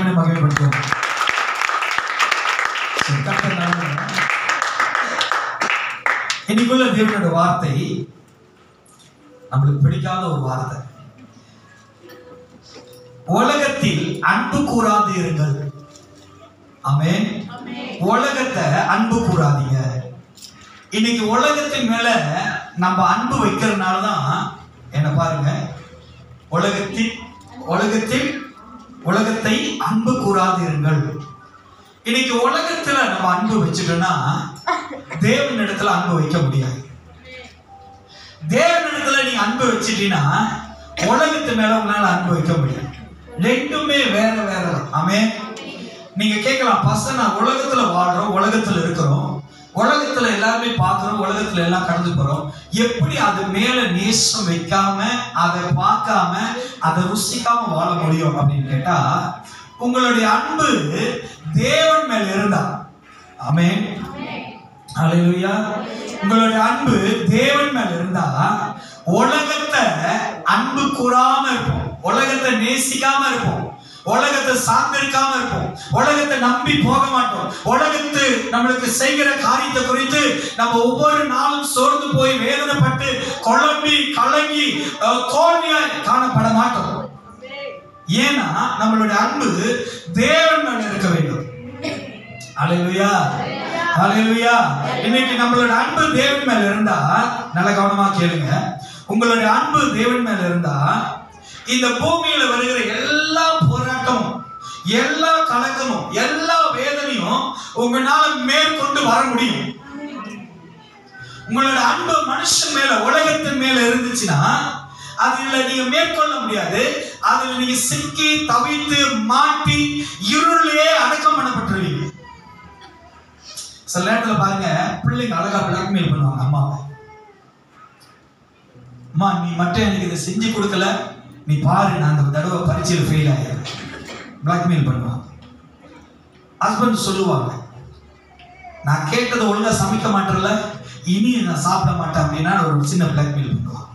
தேவனை மகிமைப்படுத்துவோம். இன்னைக்குள்ள தேவனோட வார்த்தை நம்மளுக்கு பிடிக்காத ஒரு வார்த்தை. உலகத்தில் அன்பு கூறாது இருங்கள். ஆமென். உலகத்தை அன்பு கூறாதீங்க. இன்னைக்கு உலகத்தின் மேல நம்ம அன்பு வைக்கிறதுனால தான் என்ன பாருங்க, உலகத்தை அன்பு கூறாது இருங்கள். இன்னைக்கு உலகத்துல நம்ம அன்பு வச்சுட்டோம்னா தேவனிடத்துல அன்பு வைக்க முடியாது. தேவனிடத்துல நீங்க அன்பு வச்சிட்டீங்கன்னா உலகத்து மேல உங்களால அன்பு வைக்க முடியாது. ரெண்டுமே வேற வேற. ஆமென். நீங்க கேட்கலாம், பசங்க உலகத்துல வாழ்றோம், உலகத்துல இருக்கிறோம், உலகத்துல எல்லாருமே பார்க்கிறோம், உலகத்துல எல்லாம் கடந்து போறோம், எப்படி அது மேல நேசம் வைக்காம, அதை பார்க்காம, அதை ருசிக்காம வாழ முடியும் அப்படின்னு கேட்டா, உங்களுடைய அன்பு தேவன் மேல இருந்தா. ஆமென். ஹல்லேலூயா. உங்களுடைய அன்பு தேவன் மேல இருந்தா உலகத்தை அன்பு கூறாம இருப்போம், உலகத்தை நேசிக்காம இருப்போம், உலகத்தை சார்ந்திருக்காம இருப்போம், உலகத்தை நம்பி போக மாட்டோம், உலகத்து நம்மளுக்கு செய்கிற காரியத்தை குறித்து நம்ம ஒவ்வொரு நாளும் சோர்ந்து போய் வேதனைப்பட்டு குழம்பி கலங்கி தோல்வியாய் காணப்பட மாட்டோம். ஏன்னா நம்மளுடைய அன்பு தேவன் மேல இருக்க வேண்டும். ஹல்லேலூயா, ஹல்லேலூயா. இன்னைக்கு நம்மளோட அன்பு தேவன் மேல இருந்தா, நல்ல கவனமா கேளுங்க, உங்களுடைய அன்பு தேவன் மேல இருந்தா இந்த பூமியில வருகிற எல்லா போராட்டமும், எல்லா கலக்கமும், எல்லா வேதனையும் உங்களால மேற்கொண்டு வர முடியும். உங்களோட அன்பு மனுஷன் மேல, உலகத்தின் மேல இருந்துச்சுன்னா அதுல நீங்க மேற்கொள்ள முடியாது. அதுல நீங்க சிக்கி தவித்து மாட்டி இருளிலே அடக்கம் பண்ணப்பட்டுருவீங்க. சில நேரத்துல பாருங்க, பிள்ளைங்க அழகா பிளாக்மெயில் பண்ணுவாங்க அம்மாவை. அம்மா நீ மட்டும் எனக்கு இதை செஞ்சு கொடுக்கல, நீ பாரு நான் அந்த தடவை பரீட்சையில் ஃபெயில் ஆகிறேன். பிளாக்மெயில் பண்ணுவாங்க. ஹஸ்பண்ட் சொல்லுவாங்க, நான் கேட்டதை ஒழுங்கா சமைக்க மாட்டேன்ல, இனி நான் சாப்பிட மாட்டேன் அப்படின்னா ஒரு சின்ன பிளாக்மெயில் பண்ணுவாங்க.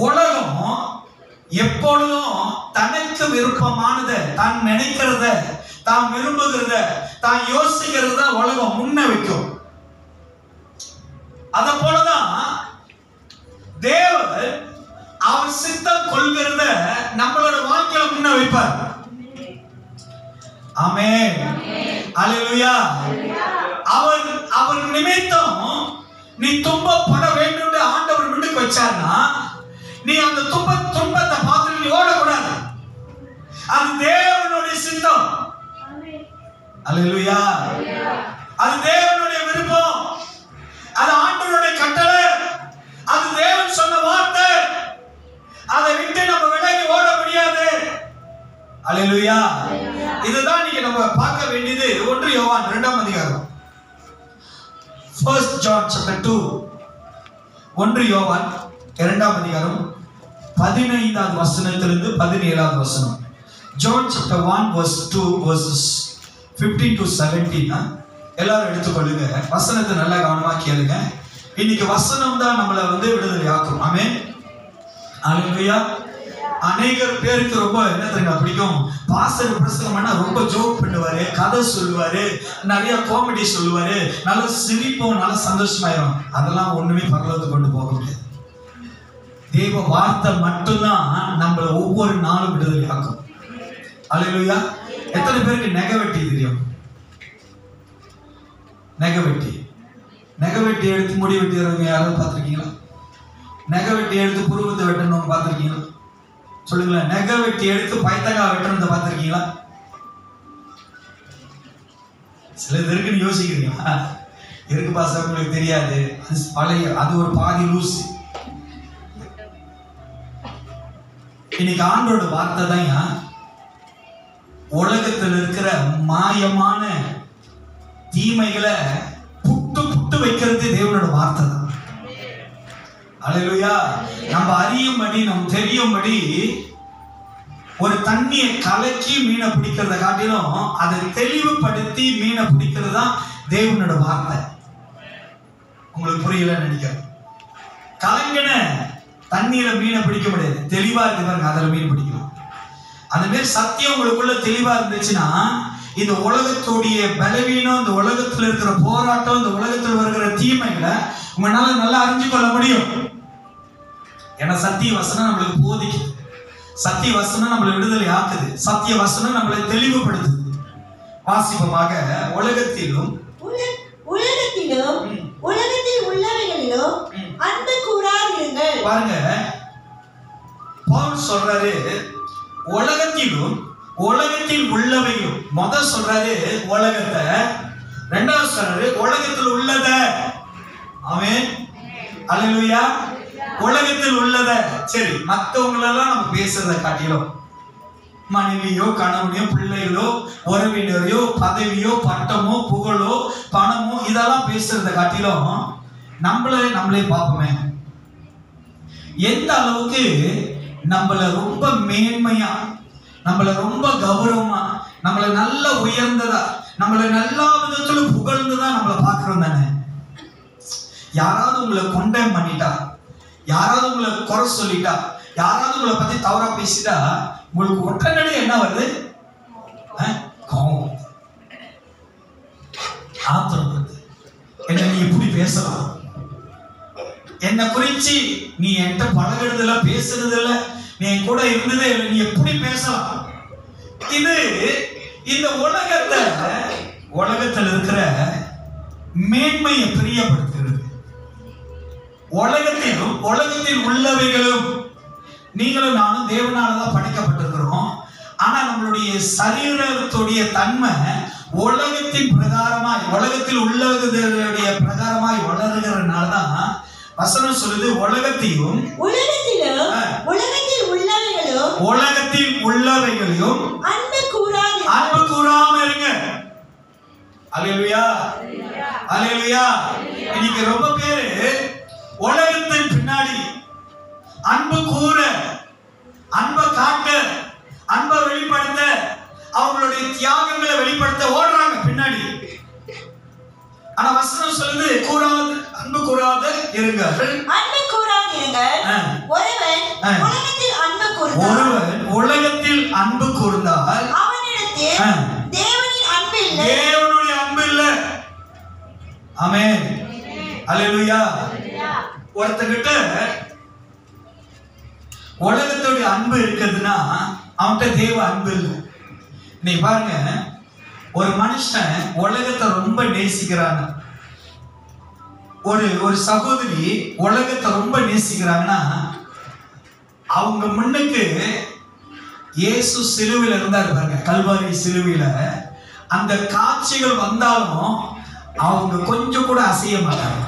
உலகம் எப்பொழுதும் தனக்கு விருப்பமானதை, தான் நினைக்கிறத, தான் விரும்புகிறத, தான் யோசிக்கிறத உலகம் முன்ன வைக்கும். அத போலதான் தேவன் அவர் சித்தம் கொள்கிறத நம்மளோட வாழ்க்கையில முன்ன வைப்பார். ஆமென். ஹல்லேலூயா. அவர் நிமித்தம் நீ துன்பப்பட வேண்டும் என்று ஆண்டவர் முன்னுக்கு வச்சார்னா, நீ அந்த துன்பத்தை பார்த்து நீ ஓடக்கூடாது. அது தேவனுடைய சித்தம். ஹல்லேலூயா. அது தேவனுடைய விருப்பம், அது ஆண்டவருடைய கட்டளை, அது தேவன் சொன்ன வார்த்தை. அதை விட்டு நம்ம விலகி ஓட முடியாது. ஹல்லேலூயா. இதுதான் நீங்க நம்ம பார்க்க வேண்டியது. 1 யோவான் 2ஆம் அதிகாரம், 1 John chapter 2, 1 யோவான் 2ஆம் அதிகாரம் 15வது வசனத்திலிருந்து 17வது வசனம். John chapter 1 verse 2 verses 15 to 17. எல்லாரும் எடுத்துக்கொள்ளுங்க, வசனத்தை நல்லா கவனமா கேளுங்க. இன்னைக்கு வசனம் தான் நம்மளை விடுதலை ஆக்கும். ஆமென். ஹல்லேலூயா. அநேகர் பேருக்கு ரொம்ப என்ன தெரியுமா பிடிக்கும், பாஸ்டர் பிரசங்கம் பண்ணா ரொம்ப ஜோக் பண்ணுவாரு, கதை சொல்லுவாரு, நிறைய காமெடி சொல்லுவாரு, நல்ல சிரிப்போம், நல்ல சந்தோஷமாயிரும். அதெல்லாம் ஒண்ணுமே பரலோகத்துக்கு கொண்டு போக முடியாது. தேவ வார்த்தை மட்டும்தான் நம்மளை ஒவ்வொரு நாளும் விடுதலை ஆக்கும். ஹல்லேலூயா. எத்தனை பேருக்கு நெகவெட்டி தெரியும்? நெகவெட்டி எடுத்து முடி வெட்டிடுறவங்க யாராவது பார்த்துருக்கீங்களா? நெகவெட்டி எடுத்து புருவத்தை வெட்டணும் பார்த்துருக்கீங்களா? சொல்லுங்களேன். நெகவெட்டி எடுத்து பைத்தங்காய் வெட்டணும் பார்த்துருக்கீங்களா? சிலது இருக்குன்னு யோசிக்கிறீங்களா? இருக்கு பாச, உங்களுக்கு தெரியாது. அது பழைய, அது ஒரு பாதி லூஸ். இன்னைக்கு ஆண்டோட வார்த்தை தான் உலகத்தில் இருக்கிற மாயமான தீமைகளை புட்டு வைக்கிறது தேவனோட வார்த்தை தான். ஹல்லேலூயா. நம்ம அறியும்படி, நம்ம தெரியும்படி ஒரு தண்ணியை கலக்கி மீனை பிடிக்கிறத காட்டிலும் அதை தெளிவுபடுத்தி மீனை பிடிக்கிறது தான் தேவனோட வார்த்தை. உங்களுக்கு புரியல நினைக்கிறேன். கலங்கின தண்ணீரை மீனை பிடிக்க முடியாது, தெளிவா இருக்கு பாருங்க, அதில் மீன் பிடிக்கலாம். அந்த மாதிரி சத்தியம் உங்களுக்குள்ள தெளிவா இருந்துச்சுன்னா இந்த உலகத்துடைய பலவீனம், இந்த உலகத்துல இருக்கிற போராட்டம், இந்த உலகத்தில் வருகிற தீமைகளை உங்களால நல்லா அறிஞ்சு கொள்ள முடியும். ஏன்னா சத்திய வசனம் நம்மளுக்கு போதிக்குது, சத்திய வசனம் நம்மளை விடுதலை ஆக்குது, சத்திய வசனம் நம்மளை தெளிவுபடுத்துது. வாசிப்பமாக உலகத்திலும் உலகத்தில் உள்ளவைகளிலும் அன்பு கூறாதீர்கள். பாருங்க, பவுல் சொல்றாரு உலகத்திலும் உலகத்தில் உள்ளவையும். முதல் சொல்றாரு உலகத்தை, ரெண்டாவது சொல்றாரு உலகத்தில் உள்ளத. ஆமென், அல்லேலூயா. உலகத்தில் உள்ளத. சரி, மற்றவங்களெல்லாம் நம்ம பேசுறத காட்டிலும் மனைவியோ கணவனையோ பிள்ளைகளோ உறவினரையோ பதவியோ பட்டமோ புகழோ பணமோ இதெல்லாம் பேசுறத காட்டிலும் நம்மளே பார்ப்போமே. எந்த அளவுக்கு நம்மளை ரொம்ப மேன்மையா, நம்மளை ரொம்ப கௌரவமா, நம்மளை நல்ல உயர்ந்ததா, நம்மளை எல்லா விதத்திலும் புகழ்ந்துதான் நம்மளை பார்க்கிறோம் தானே. யாராவது உங்களை கொண்டேன் பண்ணிட்டா, யாராவது உங்களை குறை சொல்லிட்டா, யாராவது உங்களை பத்தி தவறா பேசிட்டா உங்களுக்கு உடனடி என்ன வருது? கோபம், ஆத்திரம் வருது. என்ன நீ எப்படி பேசலாம், என்னை குறிச்சு நீ என்கிட்ட பழகிறதுல பேசுறதுல நீ என் கூட இருந்ததே இல்லை, நீ எப்படி பேசலாம்? இது இந்த உலகத்தில் இருக்கிற மேன்மையை பிரியப்படுத்துகிறது. உலகத்தில் உள்ளவைகளும், நீங்களும் நானும் தேவனாலதான் படைக்கப்பட்டிருக்கிறோம். ஆனா நம்மளுடைய சரீரத்துடைய தன்மை உலகத்தின் பிரகாரமாய், உலகத்தில் உள்ளவர்களுடைய பிரகாரமாய் வளருகிறதுனாலதான் வசனம் சொல்லுது உலகத்தில் உள்ளவைகளையும் அன்பு கூறாம இருங்க. அல்லேலூயா, அல்லேலூயா. இன்னைக்கு ரொம்ப பேரு உலகத்தின் பின்னாடி அன்பு கூற, அன்பை காட்ட, அன்பை வெளிப்படுத்த, அவங்களுடைய தியாகங்களை வெளிப்படுத்த ஓடுறாங்க பின்னாடி. ஆனா வசனம் சொல்லுது கூறாது, அன்பு கூறாத இருங்க. ஒருவன் உலகத்தில் அன்பு கூர்ந்தால் தேவனுடைய அன்பு இல்லை. ஆமென், அல்லேலூயா. ஒருத்தங்கிட்ட உலகத்தோடைய அன்பு இருக்குதுன்னா அவன்கிட்ட தேவ அன்பு இல்லை. நீங்க பாருங்க, ஒரு மனுஷன் உலகத்தை ரொம்ப நேசிக்கிறாங்க, ஒரு சகோதரி உலகத்தை ரொம்ப நேசிக்கிறாங்கன்னா அவங்க முன்னுக்கு இயேசு சிலுவையில இருந்தாரு பாருங்க, கல்வாரி சிலுவையில. அந்த காட்சிகள் வந்தாலும் அவங்க கொஞ்சம் கூட அசைய மாட்டாங்க,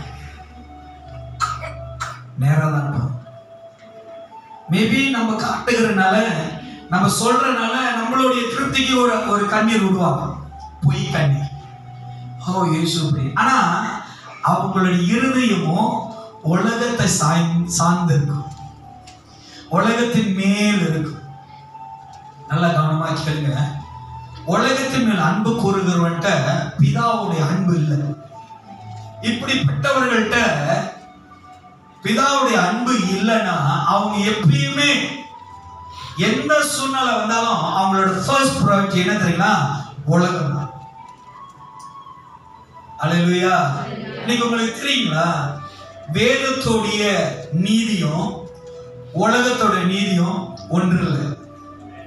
நேரம்தான். மேபி நம்ம காட்டுகிறனால, நம்ம சொல்றதுனால நம்மளுடைய திருப்திக்கு ஒரு கண்ணீர் விடுவாங்க, பொய் கண்ணீர். ஓ இயேசு. ஆனா அவங்களுடைய இருதயமும் உலகத்தை சார்ந்து இருக்கும், உலகத்தின் மேல் இருக்கும். நல்லா கவனமா கேளுங்க. உலகத்தின் மேல் அன்பு கூறுகிறவன்ட்ட பிதாவுடைய அன்பு இல்லை. இப்படிப்பட்டவர்கள்ட்ட பிதாவுடைய அன்பு இல்லைன்னா அவங்க எப்பயுமே எந்த சூழ்நிலை வந்தாலும் அவங்களோட ஃபர்ஸ்ட் ப்ரையாரிட்டி என்ன தெரியுங்களா? உலகம் தான். அல்லேலூயா. இன்னைக்கு உங்களுக்கு தெரியுங்களா, வேதத்தோடைய நீதியும் உலகத்தோட நீதியும் ஒன்று இல்லை.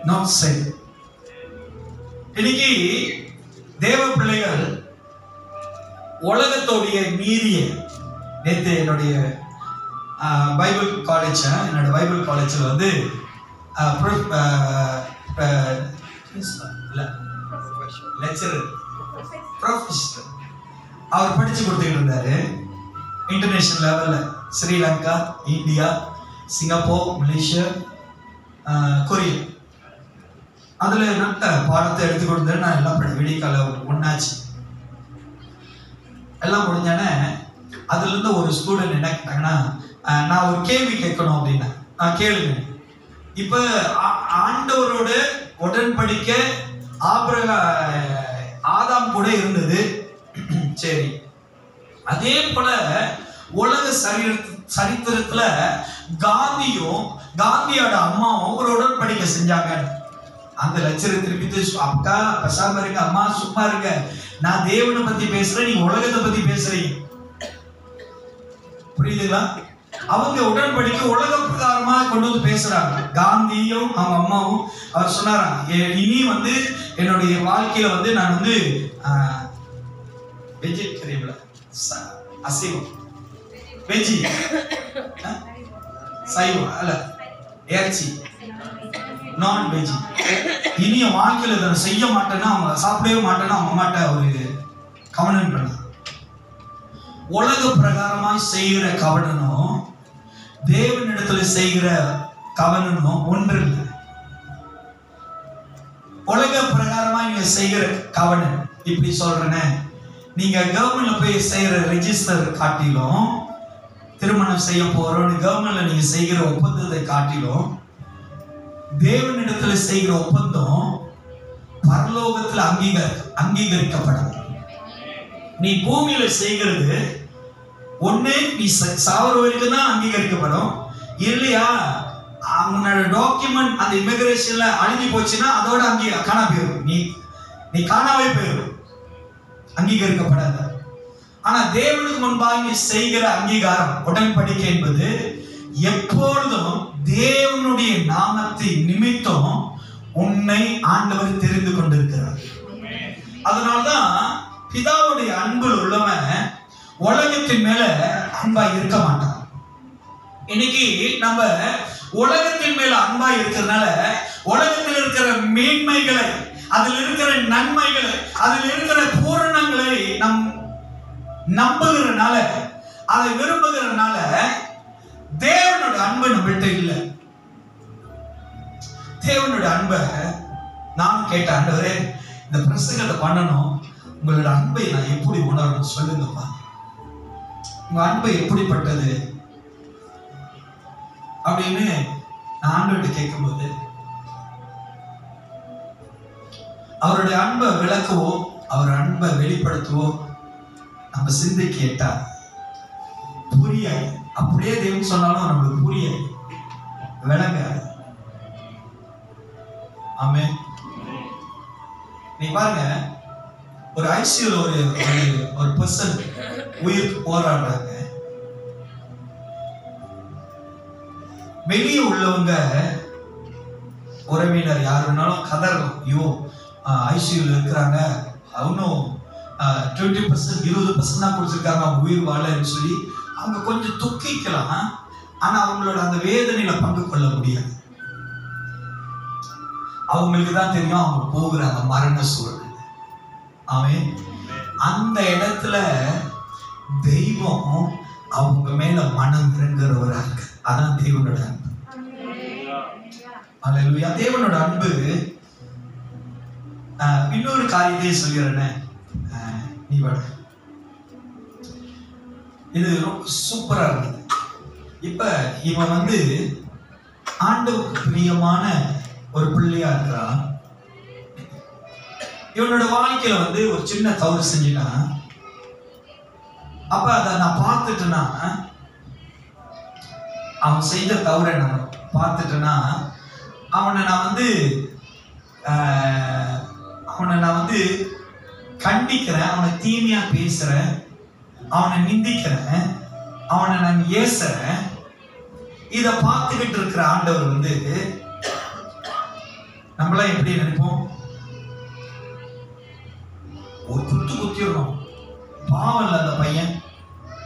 Not same. இன்னைக்கு தேவ பிள்ளைகள் உலகத்தோடைய நீதியை, நேற்று என்னுடைய பைபிள் காலேஜ், என்னோட பைபிள் காலேஜில் வந்து லெக்சரர் ப்ரொஃபஸர் அவர் படித்து கொடுத்துக்கிட்டு இருந்தாரு. இன்டர்நேஷனல் லெவலில் Sri Lanka, India, Singapore, Malaysia, Korea, அதில் நல்ல பாடத்தை எடுத்து கொடுத்தாரு. நான் எல்லாம் விடியக்கால ஒன்றாச்சு எல்லாம் முடிஞ்சானே. அதுலேருந்து ஒரு ஸ்டூடெண்ட் என்ன கேட்டாங்கன்னா, நான் ஒரு கேள்வி கேட்கணும் அப்படின்னா, கேளுங்க. இப்போ ஆண்டவரோட உடன்படிக்கை ஆதாம் கூட இருந்தது, சரி. அதே போல உலக சரித்திரத்துல காந்தியோட அம்மாவும் ஒரு உடன்படிக்கை செஞ்சாங்க. அந்த லட்சரை திருப்பி அக்கா பேசாம இருங்க, அம்மா சும்மா இருங்க, நான் தேவனை பத்தி பேசுறேன், நீங்க உலகத்தை பத்தி பேசுறீங்க. புரியுதுங்களா? அவங்க உடன்படிக்கை உலக பிரகாரமா கொண்டு வந்து பேசுறாங்க. காந்தியும் அவங்க அம்மாவும் அவர் சொன்னாராம், இனி வந்து என்னுடைய வாழ்க்கையில வந்து நான் வந்து வெஜிடேரியன்ல அசைவம், வெஜி சைவம் அல்ல இறைச்சி நான் வெஜி, இனி என் வாழ்க்கையில இதை செய்ய மாட்டேன்னா, அவங்க சாப்பிடவே மாட்டேன்னா அவங்க அம்மாட்ட ஒரு கவனம் பண்ண. உலக பிரகாரமாய் செய்கிற கவனனும் தேவனிடத்துல செய்கிற கவனனும் ஒன்று இல்லை. உலக பிரகாரமா நீங்க செய்கிற கவனம் இப்படி சொல்றேன்னு, நீங்க கவர்மெண்ட்ல போய் செய்யற ரெஜிஸ்டர் காட்டிலும், திருமணம் செய்ய போறோம் கவர்மெண்ட்ல நீங்க செய்கிற ஒப்பந்தத்தை காட்டிலும், தேவனிடத்துல செய்கிற ஒப்பந்தம் பரலோகத்துல அங்கீகரிக்கப்படும். நீ பூமியில செய்கிறது ஒண்ணு நீ சாவர வரைக்கும் தான் அங்கீகரிக்கப்படும். இல்லையா அவனோட டாக்குமெண்ட் அந்த இமிகிரேஷன்ல அழிஞ்சு போச்சுன்னா அதோட காணா போயிடும், நீ காணாவே போயிடும், அங்கீகரிக்கப்படாத. ஆனா தேவனுக்கு முன்பாக நீ செய்கிற அங்கீகாரம் உடன்படிக்கை என்பது எப்பொழுதும் தேவனுடைய நாமத்தை நிமித்தம் உன்னை ஆண்டவர் தெரிந்து கொண்டிருக்கிறார். அதனால்தான் பிதாவுடைய அன்புல உள்ளவன் உலகத்தின் மேல அன்பா இருக்க மாட்டான். இன்னைக்கு நம்ம உலகத்தின் மேல அன்பா இருக்கிறதுனால உலகத்தில் இருக்கிற மேன்மைகளை, அதில் இருக்கிற நன்மைகளை, அதில் இருக்கிற பூரணங்களை நம் நம்புகிறனால, அதை விரும்புகிறனால தேவனோட அன்பு நம்மள்கிட்ட இல்லை. தேவனோட அன்பை நான் கேட்ட, ஆண்டவரே இந்த பிரசங்கத்தை பண்ணணும், உங்களோட அன்பை நான் எப்படி உணரணும் சொல்லுங்கப்பா, உங்க அன்பு எப்படிப்பட்டது அப்படின்னு நான் ஆண்டவர்கிட்ட கேட்கும்போது, அவருடைய அன்பை விளக்கவோ அவர் அன்பை வெளிப்படுத்தவோ நம்ம சிந்தை கேட்டா புரியாது. அப்படியே தேவன் சொன்னாலும் நம்மளுக்கு புரியாது, விளங்காது. ஆமென். நீ பாருங்க, ஒரு ஐசியூல ஒரு பர்சன் உயிருக்கு போராடுறாங்க. வெளியே உள்ளவங்க உறவினர் யார் வேணாலும் கதறலாம், ஐயோ ஐசியூல இருக்கிறாங்க, அவனும் 20% 20% தான் கொடுத்துருக்காங்க, அவங்க உயிர் வாழன்னு சொல்லி அவங்க கொஞ்சம் துக்கிக்கலாம். ஆனா அவங்களோட அந்த வேதனையில பங்கு கொள்ள முடியாது. அவங்களுக்கு தான் தெரியும் அவங்க போகிற அந்த மரண சூழல். ஆமென். அந்த இடத்துல தெய்வம் அவங்க மேல மனம் இறங்குறவரா இருக்கு. அதான் தேவனோட அன்பு. அல்லேலூயா. தேவனோட அன்பு. இன்னொரு காரியத்தையே சொல்லிடுறேன், நீ வட இது ரொம்ப சூப்பரா இருந்தது. இப்ப இவன் வந்து ஆண்டவருக்கு பிரியமான ஒரு பிள்ளையா இருக்கிறான். இவனோட வாழ்க்கையில வந்து ஒரு சின்ன தவறு செஞ்சிட்டான். அப்ப அதை நான் பார்த்துட்டேன்னா, அவன் செஞ்ச தவறை நான் பார்த்துட்டேன்னா, அவனை நான் வந்து கண்டிக்கிறேன், அவனை தீமையா பேசுறேன், அவனை நிந்திக்கிறேன், அவனை நான் ஏசுறேன். இத பார்த்துக்கிட்டு இருக்கிற ஆண்டவர் வந்து நம்மளாம் எப்படி நினைப்போம்? ஒரு குத்திடணும், பாவம் இல்லை அந்த பையன்,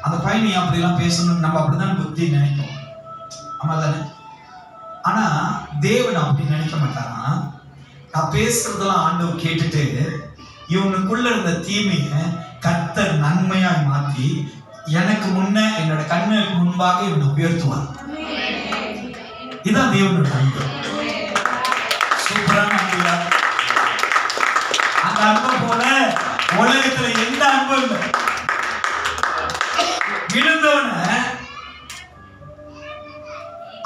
அந்த பையனை அப்படிலாம் பேசணும், நம்ம அப்படிதான் புத்தி நினைப்போம். ஆமா தானே? ஆனா தேவன் அப்படி நினைக்க மாட்டாரா. நான் பேசுறதெல்லாம் ஆண்டவர் கேட்டுட்டு இவனுக்குள்ள இருந்த தீமையை கர்த்தர் நன்மையாய் மாற்றி எனக்கு முன்ன என்னோட கண்ணுக்கு முன்பாக இவனை உயர்த்துவார். இதான் தேவனோட அன்பு. சூப்பரான அன்பு. அந்த அன்பை போல உலகத்துல எந்த அன்பும் இல்லை. விழுந்தவன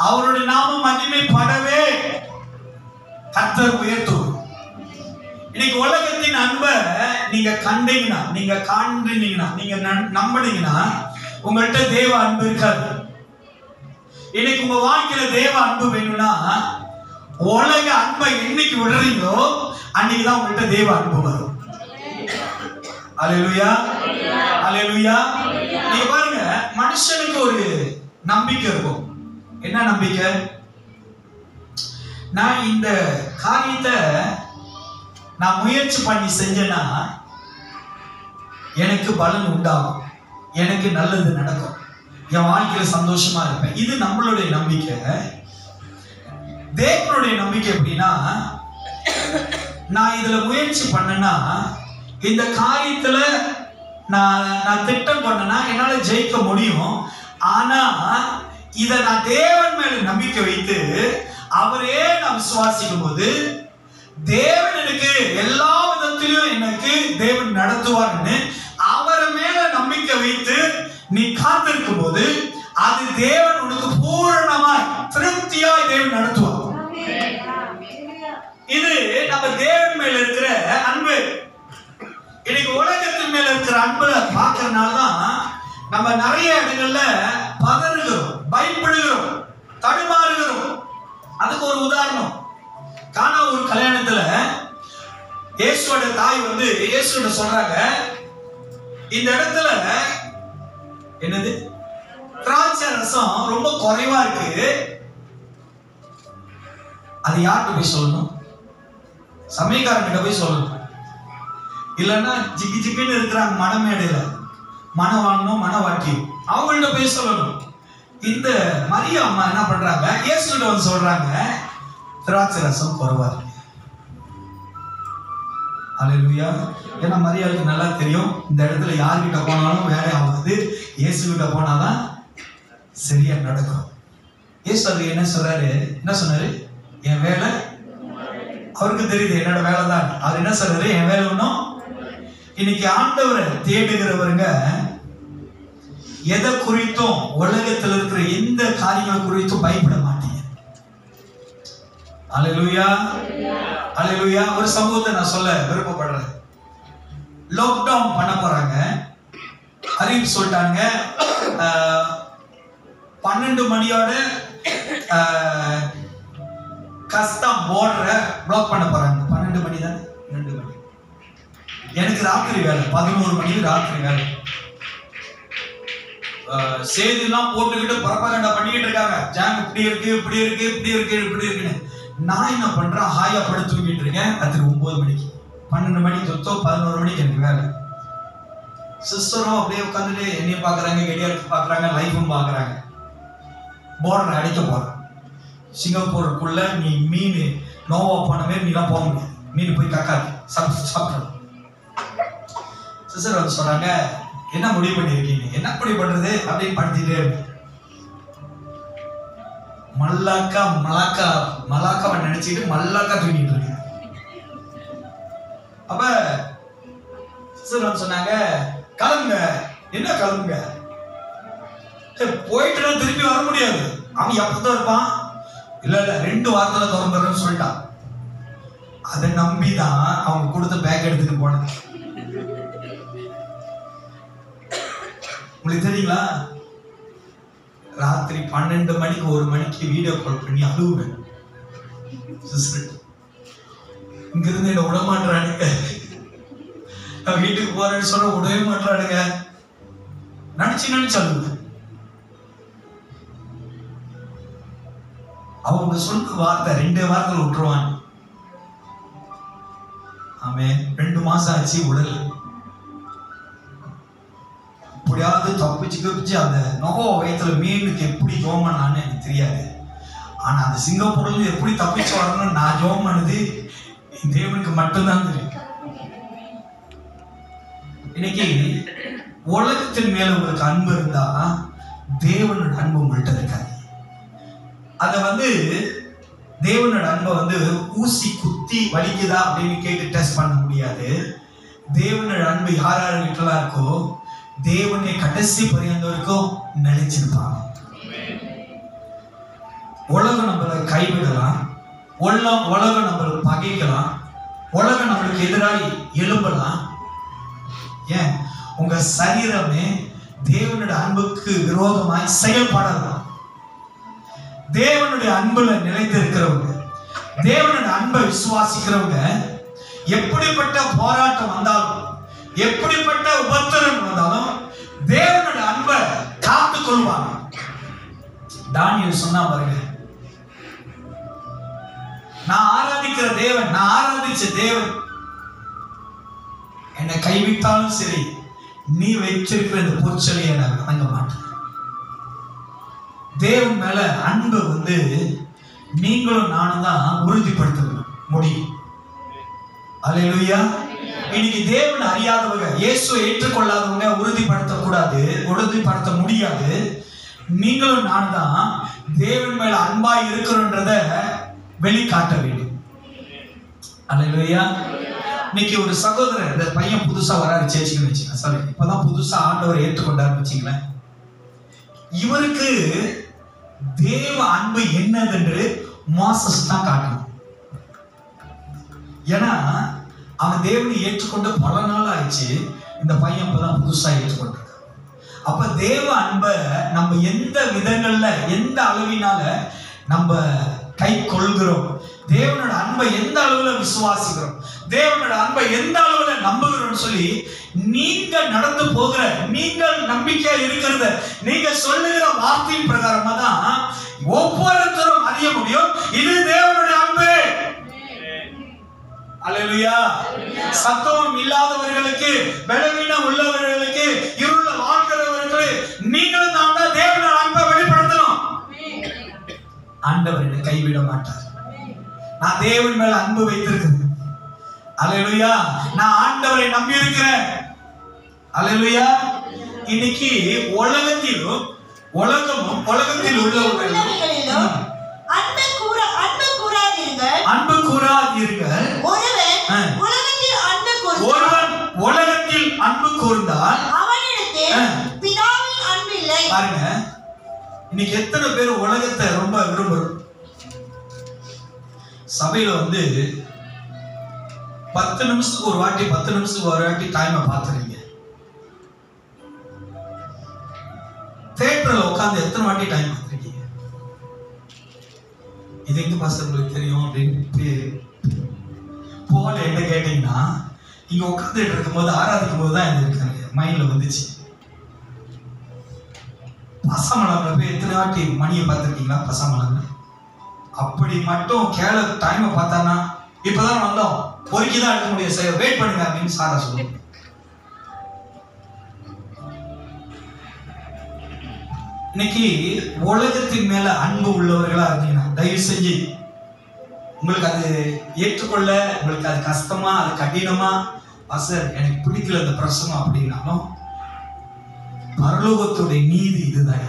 அவருடைய நாமம் மகிமைப்படவே கர்த்தர் உயர்த்துவார். இன்னைக்கு உலகத்தின் அன்பை நீங்க கண்டீங்கன்னா, நீங்க காண்றீங்கன்னா, நீங்க நம்பினீங்கன்னா உங்கள்கிட்ட தேவ அன்பு இருக்காது. இன்னைக்கு உங்க வாழ்க்கையில தேவ அன்பு வேணும்னா உலக அன்பை என்னைக்கு விடுறீங்களோ அன்னைக்குதான் உங்கள்கிட்ட தேவ அன்பு வரும். அல்லேலூயா, அல்லேலூயா. நீங்க பாருங்க, மனுஷனுக்கு ஒரு நம்பிக்கை இருக்கும். என்ன நம்பிக்கை? நான் இந்த காரியத்தை நான் முயற்சி பண்ணி செஞ்சேன்னா எனக்கு பலன் உண்டாகும், எனக்கு நல்லது நடக்கும், என் வாழ்க்கையில சந்தோஷமா இருப்பேன். இது நம்மளுடைய நம்பிக்கை. தேவனுடைய நம்பிக்கை எப்படின்னா, நான் இதுல முயற்சி பண்ணேன்னா இந்த காரியத்துல நான் திட்டம் பண்ணனா என்னால ஜெயிக்க முடியும். ஆனா இத நான் தேவன் மேல நம்பிக்கை வைத்து அவரே நான் விசுவாசிக்கும் போது தேவன் எனக்கு எல்லா விதத்திலும் எனக்கு தேவன் நடத்துவார்னு அவர் மேல நம்பிக்கை வைத்து நீ காத்திருக்கும் போது அது தேவன் உனக்கு பூரணமாய் திருப்தியாய் தேவன் நடத்துவார். இது நம்ம தேவன் மேல இருக்கிற அன்பு. இன்னைக்கு உலகத்தின் மேல இருக்கிற அன்பை பார்க்கறதுனாலதான் நம்ம நிறைய இடங்கள்ல பதறுகிறோம், பயப்படுகிறோம், தடுமாறுகிறோம். அதுக்கு ஒரு உதாரணம், கானா ஒரு கல்யாணத்துல இயேசுவோட தாய் வந்து இயேசுவோட சொல்றாங்க, இந்த இடத்துல என்னது திராட்சை ரசம் ரொம்ப குறைவா இருக்கு, அது யார்கிட்ட போய் சொல்லணும்? சமயக்காரங்கிட்ட போய் சொல்லணும். இல்லைன்னா ஜிக்கி ஜிக்கின்னு இருக்கிறாங்க மணமேடையில, மனம் வாங்கணும் மனவாட்டி, அவங்கள்ட்ட போய் சொல்லணும். இந்த மரியா அம்மா என்ன பண்றாங்க, இயேசுகிட்ட வந்து சொல்றாங்க திராட்சை ரசம் குறைவா இருக்கு. அல்லேலூயா. ஏன்னா மரியாளுக்கு நல்லா தெரியும் இந்த இடத்துல யார்கிட்ட போனாலும் வேலை ஆகுது, இயேசுகிட்ட போனாதான் சரியா நடக்கும். இயேசு அது என்ன சொல்றாரு, என்ன சொன்னாரு, என் வேலை அவருக்கு தெரியுது, என்னோட வேலை தான். அவர் என்ன சொல்றாரு, என் வேலை ஒன்றும். இன்னைக்கு ஆண்டவரை தேடுகிறவருங்க எதை குறித்தும் உலகத்தில் இருக்கிற எந்த காரியங்கள் குறித்தும் பயப்பட மாட்டீங்க. அல்லேலூயா, அல்லேலூயா. ஒரு சம்பவத்தை நான் சொல்ல விருப்பப்படுறேன். லாக்டவுன் பண்ண போறாங்க, அறிவிப்பு சொல்லிட்டாங்க. 12 மணியோட கஸ்டம் பார்டரை பிளாக் பண்ண போறாங்க. 12 மணி தான், 2 மணி. எனக்கு ராத்திரி வேலை, 11 மணிக்கு ராத்திரி வேலை. செய்திலாம் போட்டுக்கிட்டு பரபரண்டா பண்ணிக்கிட்டு இருக்காங்க. ஜாம் இப்படி இருக்கு, இப்படி இருக்கு, இப்படி இருக்கு, இப்படி இருக்குன்னு. நான் என்ன பண்றேன், ஹாயா படுத்து தூங்கிட்டு இருக்கேன். ராத்திரி 9 மணிக்கு, 12 மணிக்கு சுத்தம், 11 மணிக்கு எனக்கு வேலை. சிஸ்டரும் அப்படியே உட்காந்துட்டு என்னையும் பாக்குறாங்க, கெடியாருக்கு பாக்குறாங்க, லைஃபும் பாக்குறாங்க. பார்டர் அடிக்க போறேன். சிங்கப்பூருக்குள்ள நீ மீன் நோவா போன மாதிரி நீலாம் போக முடியாது, மீன் போய் கக்காது சாப்பிடணும். சிஸ்டர் வந்து சொல்றாங்க, என்ன முடிவு பண்ணிருக்கீங்க? என்ன முடிவு பண்றது அப்படின்னு படுத்திட்டே இருக்கு. மல்லாக்காவை நினைச்சிட்டு மல்லாக்கா தூங்கிட்டு இருக்கு. அப்ப சிஸ்டர் வந்து சொன்னாங்க, கிளம்புங்க. என்ன கிளம்புங்க? போயிட்டு திருப்பி வர முடியாது, அவன் எப்பதான் இருப்பான். இல்ல 2 வாரத்துல திறந்துறேன்னு சொல்லிட்டான். அதை நம்பிதான் அவங்க கொடுத்த பேக் எடுத்துட்டு போனேன். உங்களுக்கு தெரியுங்களா, ராத்திரி 12 மணிக்கு 1 மணிக்கு வீடியோ கால் பண்ணி அழுவேன். இங்க இருந்து என்ன விட மாட்டானுங்க, நான் வீட்டுக்கு போறேன்னு சொல்ல விடவே மாட்டானுங்க. நினைச்சு அழுவேன். அவங்க சொல்ற வார்த்தை 2 வாரத்துல விட்டுருவான். அவன் 2 மாசம் ஆச்சு உடல். எப்படியாவது தப்பிச்சு அந்த நோவா வயத்துல மீனுக்கு எப்படி ஜோம் பண்ணான்னு எனக்கு தெரியாது. ஆனா அந்த சிங்கப்பூர்ல எப்படி தப்பிச்சு வரணும்னு நான் ஜோம் பண்ணது தேவனுக்கு மட்டும்தான் தெரியும். இன்னைக்கு உலகத்தின் மேல உங்களுக்கு அன்பு இருந்தா தேவனோட அன்பு உங்கள்கிட்ட இருக்காது. அத தேவனோட அன்பை ஊசி குத்தி வலிக்குதா அப்படின்னு கேட்டு டெஸ்ட் பண்ண முடியாது. தேவனோட அன்பு யார் யாருக்கிட்டலாம் இருக்கோ தேவனை கடைசி பரியந்த வரைக்கும் நினைச்சிருப்பாங்க. உலகம் நம்மளை கைவிடலாம், உலகம் நம்மளை பகைக்கலாம், உலகம் நம்மளுக்கு எதிராக எழும்பலாம். ஏன் உங்க சரீரமே தேவனுடைய அன்புக்கு விரோதமாய் செயல்படலாம். தேவனுடைய அன்புல நிலைத்து இருக்கிறவங்க, தேவனோட அன்பை விசுவாசிக்கிறவங்க எப்படிப்பட்ட போராட்டம் வந்தாலும், எப்படிப்பட்ட உபத்திரம் வந்தாலும் தேவனோட அன்பை காத்துக் கொள்வாங்க. தானியேல் சொன்னா பாருங்க, நான் ஆராதிக்கிற தேவன், நான் ஆராதிச்ச தேவன் என்னை கைவிட்டாலும் சரி, நீ வைத்திருக்கிற இந்த பொற்சலையை நான் வணங்க மாட்டேன். தேவன் மேல அன்பு நீங்களும் நானும் தான் உறுதிப்படுத்த முடியும். அல்லேலூயா. இன்னைக்கு தேவன் அறியாதவங்க, இயேசுவை ஏற்றுக்கொள்ளாதவங்க உறுதிப்படுத்த முடியாது. நீங்களும் நானும் தான் தேவன் மேல அன்பா இருக்கிறோன்றத வெளிக்காட்ட வேண்டும். அல்லேலூயா. இன்னைக்கு ஒரு சகோதரர், இந்த பையன் புதுசா வராரு சேர்ச்சிக்கு வச்சுங்க, சாரி இப்பதான் புதுசா ஆண்டவர் ஏற்றுக்கொண்டாரு வச்சுங்களேன். இவருக்கு தேவ அன்பு என்னதென்று மோசஸ் தான் காட்டணும். ஏன்னா அவன் தேவனை ஏற்றுக்கொண்டு பல நாள் ஆயிடுச்சு. இந்த பையன் இப்பதான் புதுசா ஏற்றுக்கொண்டிருக்கான். அப்ப தேவ அன்பை நம்ம எந்த விதங்கள்ல, எந்த அளவினால நம்ம கை கொள்கிறோம், தேவனோட அன்பை எந்த அளவுல விசுவாசிக்கிறோம், தேவனோட அன்பை எந்த அளவுல நம்புகிறோம் சொல்லி நீங்க நடந்து போகிற, நீங்கள் நம்பிக்கையா இருக்கிறத நீங்க சொல்லுகிற வார்த்தையின் பிரகாரமா தான் ஒவ்வொருத்தரும் அறிய முடியும் இது தேவனுடைய அன்பு. அல்லேலூயா. சத்துவம் இல்லாதவர்களுக்கு, பலவீனம் உள்ளவர்களுக்கு, இருள வாழ்கிறவர்களுக்கு நீங்களும் நான் தான் தேவனோட அன்பை வெளிப்படுத்தணும். ஆண்டவர் என்னை கைவிட மாட்டார். நான் தேவன் மேல அன்பு வைத்திருக்கிறேன். அல்லேலூயா. நான் ஆண்டவரை நம்பி இருக்கிறேன். அல்லேலூயா. இன்னைக்கு உலகத்தில் உள்ளவர்கள் அன்பு கூறாதீர்கள். ஒருவன் உலகத்தில் அன்பு கூர்ந்தால் பாருங்க, இன்னைக்கு எத்தனை பேர் உலகத்தை ரொம்ப விரும்புறோம். சபையில 10 நிமிஷத்துக்கு ஒரு வாட்டி டைமை பார்த்துறீங்க. தியேட்டர்ல உட்கார்ந்து எத்தனை வாட்டி டைம் பார்த்துருக்கீங்க? இது எங்க பாஸ்டர் உங்களுக்கு தெரியும் அப்படின்னு போல என்ன கேட்டீங்கன்னா, இங்க உட்கார்ந்துட்டு இருக்கும் போது, ஆராதிக்கும் போது தான் இது மைண்ட்ல வந்துச்சு. பசமலம்ல போய் எத்தனை வாட்டி மணியை பார்த்துருக்கீங்களா? பசமலம்ல அப்படி மட்டும் டைமை பார்த்தானா, இப்பதான் வந்தோம், பொறுக்கிதான் எடுக்க முடியும் சார், வெயிட் பண்ணுங்க அப்படின்னு சாரா சொல்லுங்க. இன்னைக்கு உலகத்தின் மேல அன்பு உள்ளவர்களா இருந்தீங்கன்னா தயவு செஞ்சு, உங்களுக்கு அது ஏற்றுக்கொள்ள உங்களுக்கு அது கஷ்டமா, அது கடினமா, சார் எனக்கு பிடிக்கல இந்த பிரசனம் அப்படின்னாலும், பரலோகத்துடைய நீதி இதுதான்,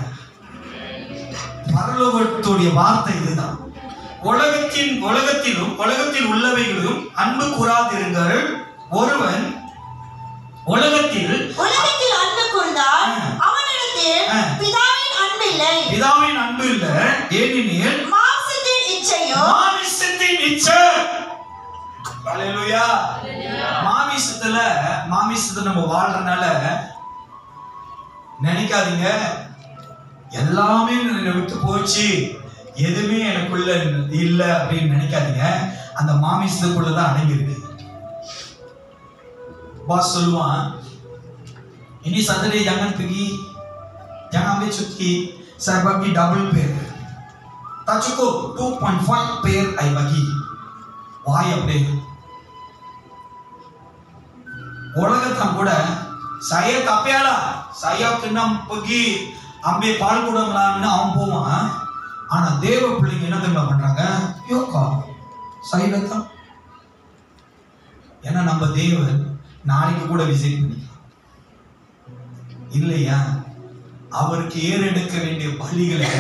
பரலோகத்துடைய வார்த்தை இதுதான். உலகத்தில் உள்ளவைகளும் அன்பு கூறாதிருங்கள். ஒருவன் உலகத்தில் அன்பு கூர்ந்தால் அவனிடத்தில் பிதாவின் அன்பு இல்லை. ஏனெனில் மாம்சத்தின் இச்சை. அல்லேலூயா. மாமிசத்துல நம்ம வாழ்றனால நினைக்காதீங்க எல்லாமே என்னை விட்டு போச்சு, எதுவுமே எனக்குள்ள இல்லை அப்படின்னு நினைக்காதீங்க. அந்த மாமிசத்துக்குள்ளதான் அடங்கி இருக்கு. பாஸ் சொல்லுவான், ini saudara jangan ambil cuti, saya bagi double pair, tak cukup 2.5 pair saya bagi. Why அப்படியே உலகத்தான் கூட saya tapiala, saya kena pergi ambil பால் குடங்களான்னு அவன் போவான். ஆனா தேவ பிள்ளைங்க என்ன தெரியுமா பண்றாங்க? யோகா சைலத்தான். ஏன்னா நம்ம தேவன் நாளைக்கு கூட விசிட் பண்ணிக்கலாம் இல்லையா? அவருக்கு ஏறெடுக்க வேண்டிய பலிகளை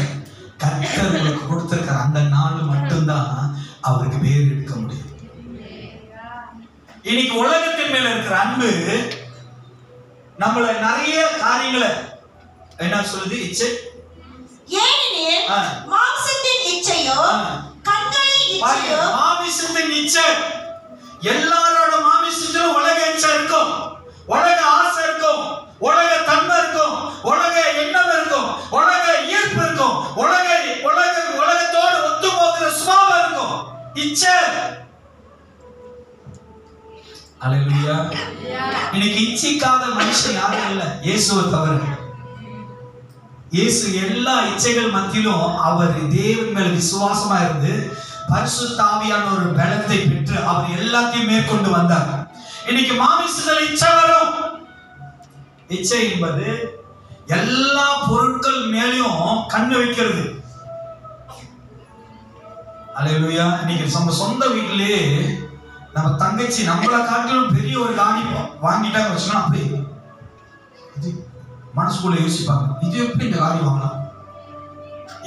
கர்த்தர் உங்களுக்கு கொடுத்திருக்கிற அந்த நாள் மட்டும்தான் அவருக்கு வேறு எடுக்க முடியும். இன்னைக்கு உலகத்தின் மேல இருக்கிற அன்பு நம்மள நிறைய காரியங்களை என்ன சொல்லுது? இச்சை. ஏனெனில் மாம்சத்தின் இச்சையோ, கண்களின் இச்சையோ, மாமிசத்தின் இச்சை. எல்லாரோட மாமிசத்திலும் உலக இச்சை இருக்கும், உலக ஆசை இருக்கும், உலக தன்மை இருக்கும், உலக எண்ணம் இருக்கும், உலக ஈர்ப்பு இருக்கும், உலகத்தோடு ஒத்து போகிற சுபாவம் இருக்கும். இச்சை. அல்லேலூயா. இன்னைக்கு இச்சிக்காத மனுஷன் யாரும் இல்லை, இயேசுவை தவிர. இயேசு எல்லா இச்சைகள் மத்தியிலும் அவர் தேவன் மேல் விசுவாசமா இருந்து பரிசுத்த ஆவியான ஒரு பலத்தை பெற்று அவர் எல்லாத்தையும் மேற்கொண்டு வந்தார். இன்னைக்கு மாமிசத்துல இச்சை வரும். இச்சை என்பது எல்லா பொருட்கள் மேலேயும் கண்ணு வைக்கிறது. அல்லேலூயா. இன்னைக்கு நம்ம சொந்த வீட்டிலேயே நம்ம தங்கச்சி நம்மளை காட்டிலும் பெரிய ஒரு காடி வாங்கிட்டாங்க வச்சுக்கோங்க, அப்படி இது மனசுக்குள்ள யோசிப்பாங்க, இது எப்படி இந்த காடி வாங்கலாம்,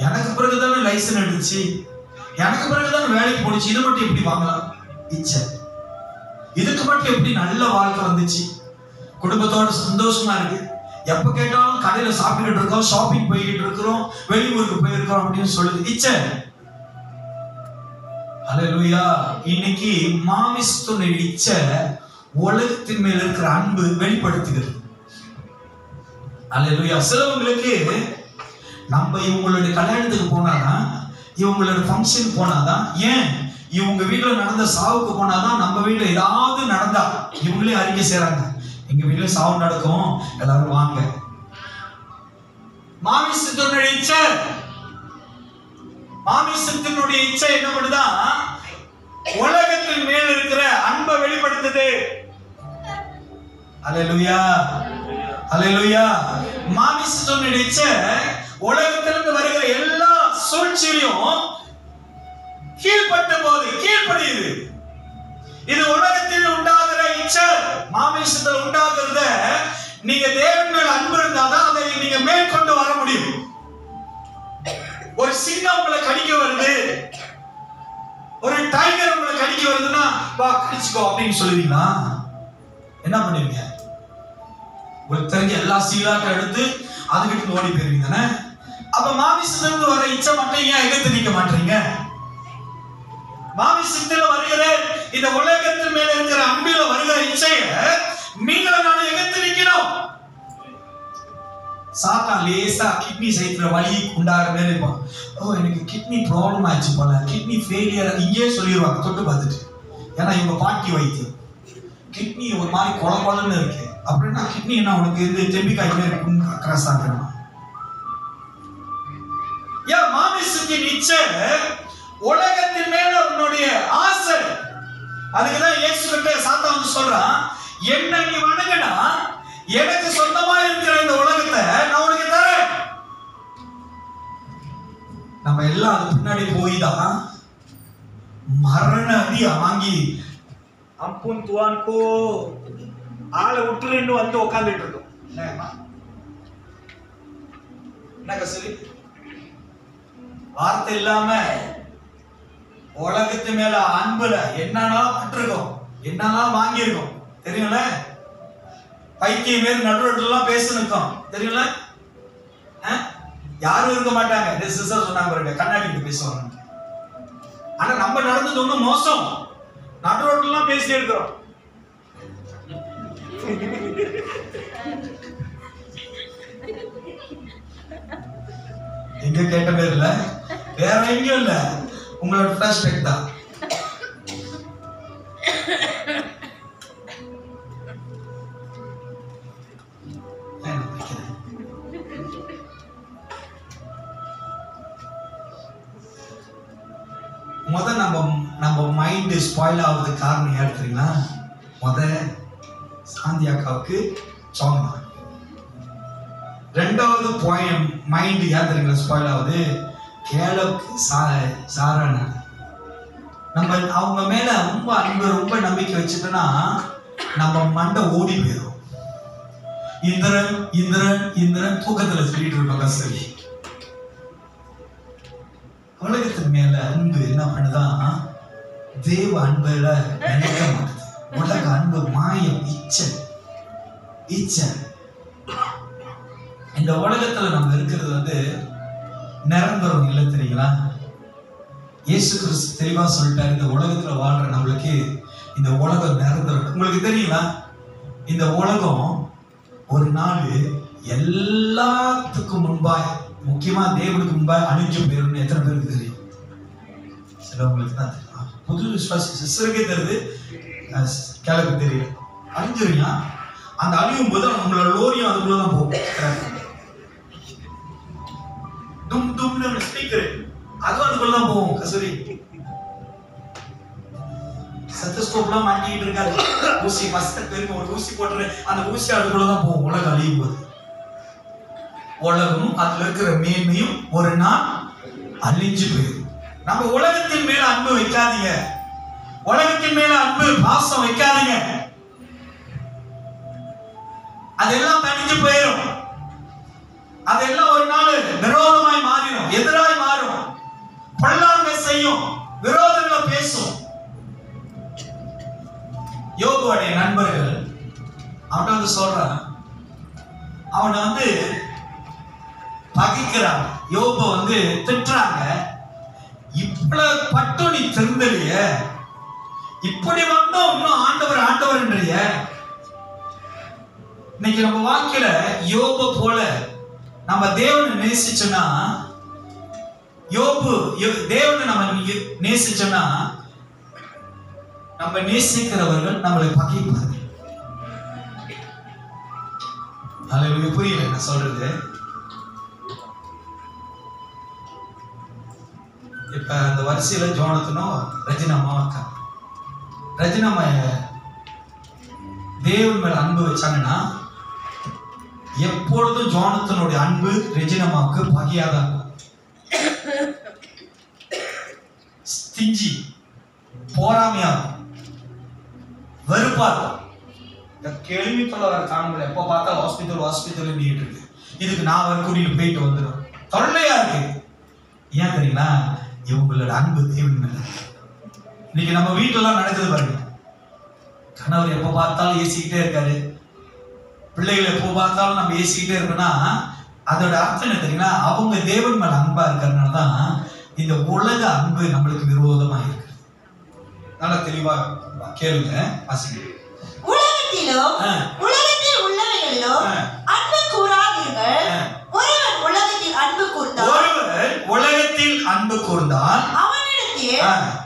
எனக்கு பிறகுதானே லைசன்ஸ் எடுத்துச்சு, எனக்கு பிறகுதானே வேலைக்கு போடுச்சு, இதை மட்டும் எப்படி வாங்கலாம்? இச்சை. இதுக்கு மட்டும் எப்படி நல்ல வாழ்க்கை வந்துச்சு, குடும்பத்தோட சந்தோஷமா இருக்கு, எப்ப கேட்டாலும் கடையில சாப்பிட்டுக்கிட்டு இருக்கோம், ஷாப்பிங் போய்கிட்டு இருக்கிறோம், வெளியூருக்கு போயிருக்கோம் அப்படின்னு சொல்லுது இச்சை. அல்லேலூயா. இன்னைக்கு மாமிசத்துடைய இச்சை உலகத்தின் மேல இருக்கிற அன்பு வெளிப்படுத்துகிறது. அல்லேலூயா. சிலவங்களுக்கு நம்ம இவங்களுடைய கல்யாணத்துக்கு போனாதான், இவங்களோட ஃபங்க்ஷன் போனாதான், ஏன் இவங்க வீட்டுல நடந்த சாவுக்கு போனாதான், நம்ம வீட்டுல ஏதாவது நடந்தா இவங்களே அறிக்கை செய்றாங்க, எங்க வீட்டுல சாவு நடக்கும், எல்லாரும் வாங்க. மாமிசத்தினுடைய இச்சை, மாமிசத்தினுடைய இச்சை என்ன பண்ணுதா, உலகத்தின் மேல் இருக்கிற அன்பை வெளிப்படுத்துது. அல்லேலூயா. அல்லேலூயா. மாமிசத்தினுடைய இச்சை உலகத்திலிருந்து வருகிற எல்லா சூழ்ச்சியிலும் கீழ்ப்பட்ட போது கீழ்ப்படியுது. இது உலகத்தில் உண்டாகிற இச்சை, மாமிசத்தில் உண்டாகிறத நீங்க தேவன் மேல் அன்பு இருந்தாதான் அதை நீங்க மேற்கொண்டு வர முடியும். ஒரு சிங்கம் உங்களை கடிக்க வருது, ஒரு டைகர் உங்களை கடிக்க வருதுன்னா வா கடிச்சுக்கோ அப்படின்னு சொல்லுவீங்களா? என்ன பண்ணுவீங்க? உங்களுக்கு தெரிஞ்ச எல்லா சீலாக்க எடுத்து அதுக்கிட்ட ஓடி போயிருவீங்க தானே? அப்ப மாமிசத்திலிருந்து வர இச்சை மட்டும் ஏன் எதிர்த்து நிக்க மாட்டீங்க? மாமிசத்தில் வருகிற இந்த உலகத்தின் மேல இருக்கிற அன்பில வருகிற இச்சைய நீங்களும் நானும் எதிர்த்து நிக்கணும். சாத்தான் லேசா கிட்னி சைத்துல வலி உண்டாகிற மேல இருப்பான், ஓ எனக்கு கிட்னி ப்ராப்ளம் ஆயிடுச்சு போல, கிட்னி ஃபெயிலியர் இங்கே சொல்லிடுவாங்க தொட்டு பார்த்துட்டு. ஏன்னா இவங்க பாட்டி வைத்தியம், கிட்னி ஒரு மாதிரி கொலன்னு இருக்கு அப்படின்னா, கிட்னி என்ன உனக்கு இருந்து தெம்பிக்காய் இருக்குன்னு கிராஸ் ஆகணும். ஏன் மாமிசத்தின் இச்சை உலகத்தின் மேல உன்னுடைய ஆசை. அதுக்குதான் இயேசு கிட்ட சாத்தான் வந்து சொல்றான், என்ன நீ வணங்கினா எனக்கு சொந்தமா இருக்கிற இந்த உலகத்தை நான் உனக்கு தரேன். நம்ம எல்லாம் அது பின்னாடி போய் தான் மரண அடி வாங்கி அம்புன் துவான்கோ ஆளை விட்டுருன்னு வந்து உட்காந்துட்டு இருக்கோம். என்ன கசரி வார்த்தை இல்லாம உலகத்து மேல அன்புல என்னெல்லாம் பட்டிருக்கோம், என்னெல்லாம் வாங்கியிருக்கோம் தெரியும்ல. பைத்தியம் மேல் நடுவெல்லாம் பேசிருக்கோம் தெரியும்ல. யாரும் இருக்க மாட்டாங்க, சொன்னாங்க பாருங்க, கண்ணாடி பேசுவாங்க. ஆனா நம்ம நடந்தது ஒண்ணும் மோசம், நடுவெல்லாம் பேசி இருக்கிறோம். எங்க கேட்ட பேர் இல்ல, வேற எங்கேயும் இல்ல, உங்களோட பிளாஷ்பேக் தான். முத நம்ம மைண்ட் ஸ்பாயில் ஆகுது காரணம் யார் தெரியுங்களா? முத சாந்தி அக்காவுக்கு சாங் தான். ரெண்டாவது பாயிண்ட் மைண்ட் யார் தெரியுங்களா ஸ்பாயில் ஆகுது? கேலவுக்கு சாரான. நம்ம அவங்க மேல ரொம்ப அன்பு ரொம்ப நம்பிக்கை வச்சுட்டோன்னா நம்ம மண்டை ஓடி போயிடும். இந்திரன் இந்திரன் இந்திரன் தூக்கத்துல சொல்லிட்டு இருப்பாங்க. சரி, உலகத்தின் மேல அன்பு என்ன பண்ணுதான், தேவ அன்புல நினைக்க மாட்டேது. உலக அன்பு மாயம், இச்சை இச்சை. இந்த உலகத்துல நம்ம இருக்கிறது வந்து நிரந்தரம் இல்லை தெரியுங்களா? இயேசு கிறிஸ்து தெளிவா சொல்லிட்டாரு, இந்த உலகத்துல வாழ்ற நம்மளுக்கு இந்த உலகம் நிரந்தரம். உங்களுக்கு தெரியுங்களா? இந்த உலகம் ஒரு நாள் எல்லாத்துக்கும் முன்பாய், முக்கியமா தேவனுக்கு முன்பாய் அழிஞ்சு போயிடும். எத்தனை பேருக்கு தெரியும்? சிலவங்களுக்கு தான் தெரியும். புது விசுவாசி சிஸ்டருக்கே தெரியுது, கிழக்கு தெரியல, அழிஞ்சிருங்க. அந்த அழியும் போது உங்களோட லோரியும் அதுக்குள்ளதான் போகும். தும் தும்னு ஸ்பீக்கர் அதுவும் அதுக்குள்ளதான் போகும். கசூரி சத்தஸ்கோப்லாம் மாட்டிக்கிட்டு இருக்காரு. ஊசி ஃபர்ஸ்ட் பெருமை ஒரு ஊசி போட்டுரு, அந்த ஊசி அதுக்குள்ளதான் போகும். உலகம் அழியும் போது உலகமும் அதுல இருக்கிற மேன்மையும் ஒரு நாள் அழிஞ்சு போயிடும். நம்ம உலகத்தின் மேல அன்பு வைக்காதீங்க, உலகத்தின் மேல அன்பு பாசம் வைக்காதீங்க. அதெல்லாம் தனிஞ்சு போயிடும். அதெல்லாம் ஒரு நாள் விரோதமாய் மாறிடும், எதிராய் மாறும், பொல்லாங்க செய்யும், விரோதங்களை பேசும். யோபுடைய நண்பர்கள் அவன் வந்து சொல்றான், அவனை வந்து பகைக்கிறாங்க, யோப வந்து திட்டுறாங்க. இவ்வளவு பட்டு நீ திருந்தலைய, இப்படி வந்தோம் இன்னும் ஆண்டவர் ஆண்டவர்ன்றிய. இன்னைக்கு நம்ம வாழ்க்கையில யோபு போல நம்ம தேவனை நேசிச்சோம்னா, யோபு தேவனை நம்ம நேசிச்சோம்னா, நம்ம நேசிக்கிறவர்கள் நம்மளை பகைப்பார்கள். அல்லேலூயா. புரியல நான் சொல்றது? இப்ப அந்த வரிசையில ஜோனத்தனும் ரஜினாமா இருக்கா. ரஜினாமா தேவன் மேல அன்பு வச்சாங்கன்னா, எப்பொழுதும் ஜோனத்தனுடைய அன்பு ரெஜினாமாவுக்கு பகையாதான் இருக்கும். ஸ்டிஞ்சி, போராமையா இருக்கும், வெறுப்பா இருக்கும். இந்த கேள்விக்குள்ள வர காணல, எப்போ பார்த்தா ஹாஸ்பிட்டல் நீட்டு இருக்கு. இதுக்கு நான் வர கூட்டிட்டு போயிட்டு வந்துடும், தொல்லையா இருக்கு. ஏன் தெரியுங்களா? இவங்களோட அன்பு தேவன் மேல. இன்னைக்கு நம்ம வீட்டுலாம் நடக்குது பாருங்க. கணவர் எப்போ பார்த்தாலும் ஏசிக்கிட்டே இருக்காரு, பிள்ளைகள் எப்போ பார்த்தாலும் நம்ம ஏசிக்கிட்டே இருக்கோம்னா அதோட அர்த்தம் என்ன தெரியுங்களா? அவங்க தேவன் மேல அன்பா இருக்கிறதுனால தான் இந்த உலக அன்பு நம்மளுக்கு விரோதமா இருக்கு. நல்லா தெளிவா கேளுங்க, வாசிங்க. உலகத்தில் உள்ளவைகளிலோ அன்பு கூறாதீர்கள். ஒருவன் உலகத்தில் அன்பு கூர்ந்தால் அவனிடத்தில்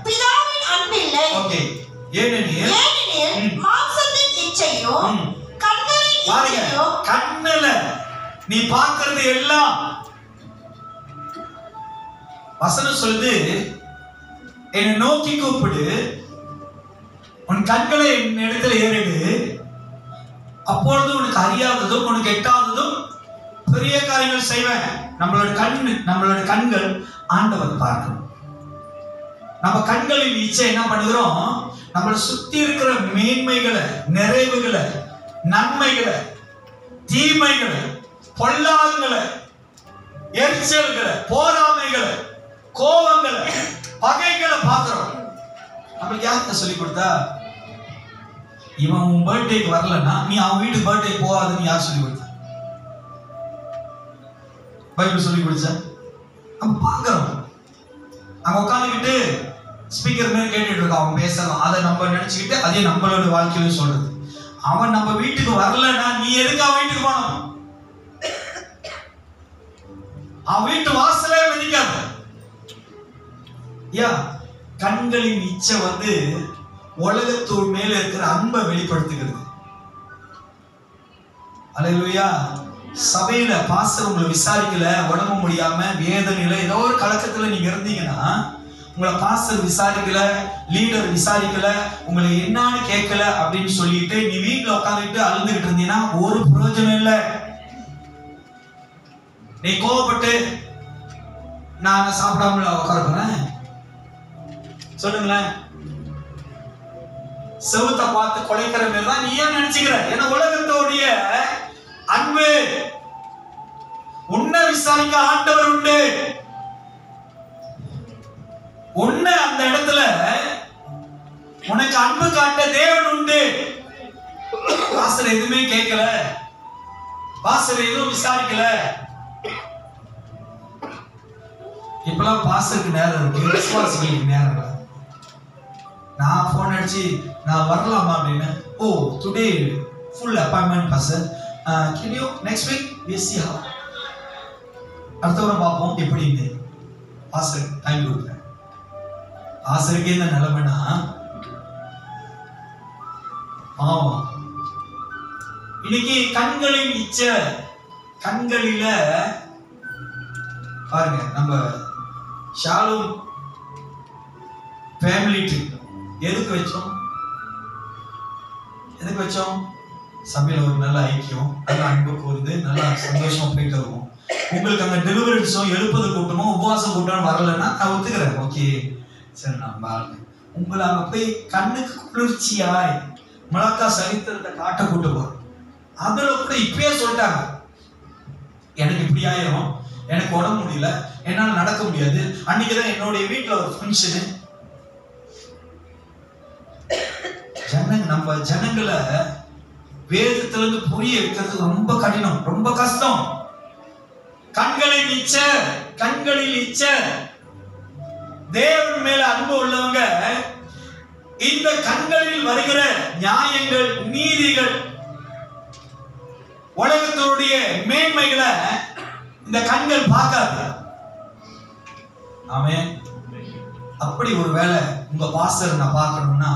பிதாவின் அன்பு இல்லை. ஓகே. ஏனெனில் மாம்சத்தின் இச்சையும் கண்களின் இச்சையும், கண்ணுல நீ பார்க்கிறது எல்லாம், வசனம் சொல்லுது, என்னை நோக்கி கூப்பிடு, உன் கண்களை என் இடத்துல ஏறிடு, அப்பொழுது உனக்கு அறியாததும் உனக்கு எட்டாததும் பெரிய காரியங்கள் செய்வேன். நம்மளோட கண்கள் ஆண்டவர் பார்க்கணும். நம்ம கண்களின் இச்சை என்ன பண்ணுகிறோம்? நம்மளை சுத்தி இருக்கிற மேன்மைகளை, நிறைவுகளை, நன்மைகளை, தீமைகளை, பொல்லாதங்களை, எரிச்சல்களை, போராமைகளை, கோபங்களை, பகைகளை பார்க்கிறோம். நம்மளுக்கு யார்கிட்ட சொல்லி கொடுத்தா? இவன் உன் பர்த்டேக்கு வரலன்னா நீ அவன் வீட்டுக்கு பர்த்டே போகாதுன்னு யார் சொல்லி கொடுத்தா? பைபிள் சொல்லி கொடுத்தா? நம்ம பார்க்கிறோம். அங்க உட்காந்துக்கிட்டு ஸ்பீக்கர் மேல கேட்டுட்டு இருக்கோம், அவன் பேசலாம், அதை நம்ம நினைச்சுக்கிட்டு அதே நம்மளோட வாழ்க்கையில சொல்றது. அவன் நம்ம வீட்டுக்கு வரலன்னா நீ எதுக்கு அவன் வீட்டுக்கு போனோம்? அவன் வீட்டு வாசலே மிதிக்காத. கண்களின் இச்சை வந்து உலகத்தோடு மேல இருக்கிற அன்பை வெளிப்படுத்துகிறது. அல்லேலூயா. சபையில பாஸ்டர் உங்களை விசாரிக்கல, உடம்பு முடியாம வேதனையில ஏதோ ஒரு கலக்கத்துல நீங்க இருந்தீங்கன்னா, உங்களை பாஸ்டர் விசாரிக்கல, லீடர் விசாரிக்கல, உங்களை என்னன்னு கேட்கல அப்படின்னு சொல்லிட்டு நீ வீட்டுல உட்காந்துட்டு அழுந்துகிட்டு இருந்தீங்கன்னா ஒரு பிரயோஜனம் இல்லை. நீ கோவப்பட்டு நான் சாப்பிடாமல உட்கார போறேன் சொல்லுங்களேன், செவுத்த பார்த்து கொலைக்கிற மாதிரி தான் நீ ஏன் நினைச்சுக்கிற? ஏன்னா உலகத்தோடைய அன்பு, உன்னை விசாரிக்க ஆண்டவர் உண்டு. உன்னை அந்த இடத்துல உனக்கு அன்பு காட்ட தேவன் உண்டு. பாஸ்டர் எதுவுமே கேட்கல, பாஸ்டர் எதுவும் விசாரிக்கல. இப்பெல்லாம் பாஸ்டருக்கு நேரம் இருக்கு, விசுவாசிகளுக்கு நேரம் இல்லை. நான் போன் அடிச்சு நான் வரலாமா அப்படின்னு, oh today full appointment pastor, can you next week we see how, அடுத்த வாரம் பார்ப்போம் எப்படின்னு பாஸ்டர் டைம் கொடுக்குறேன். ஆசிரியருக்கு இந்த நிலைமைனா பாவம். இன்னைக்கு கண்களின் இச்சை, கண்களில பாருங்க, நம்ம ஷாலும் ஃபேமிலி ட்ரிப் எதுக்கு வச்சோம்? சபையில ஒரு நல்ல ஐக்கியம், நல்ல அன்பு கூர்ந்து நல்லா சந்தோஷமா போயிட்டு வருவோம். உங்களுக்கு அங்க டெலிவரிஸும் 70 கூட்டமும் உபவாசம் கூட்டம் வரலன்னா நான் ஒத்துக்கிறேன், ஓகே சரி நான் பாருங்க. உங்களை அங்க போய் கண்ணுக்கு குளிர்ச்சியாய் மிளகா சரித்திரத்தை காட்ட கூட்டு போறோம். அதுல கூட இப்பயே சொல்லிட்டாங்க, எனக்கு இப்படி ஆயிரும், எனக்கு உடம்பு முடியல, என்னால நடக்க முடியாது. அன்னைக்குதான் என்னுடைய வீட்டுல ஒரு ஃபங்க்ஷனு. நம்ம ஜனங்களை வேதத்துல இருந்து புரிய வைக்கிறது ரொம்ப கடினம், ரொம்ப கஷ்டம். கண்களில் இச்சை. தேவன் மேல அன்பு உள்ளவங்க இந்த கண்களில் வருகிற நியாயங்கள், நீதிகள், உலகத்தினுடைய மேன்மைகளை இந்த கண்கள் பார்க்காது. ஆமென். அப்படி ஒரு வேலை உங்க பாஸ்டர் நான் பார்க்கணும்னா,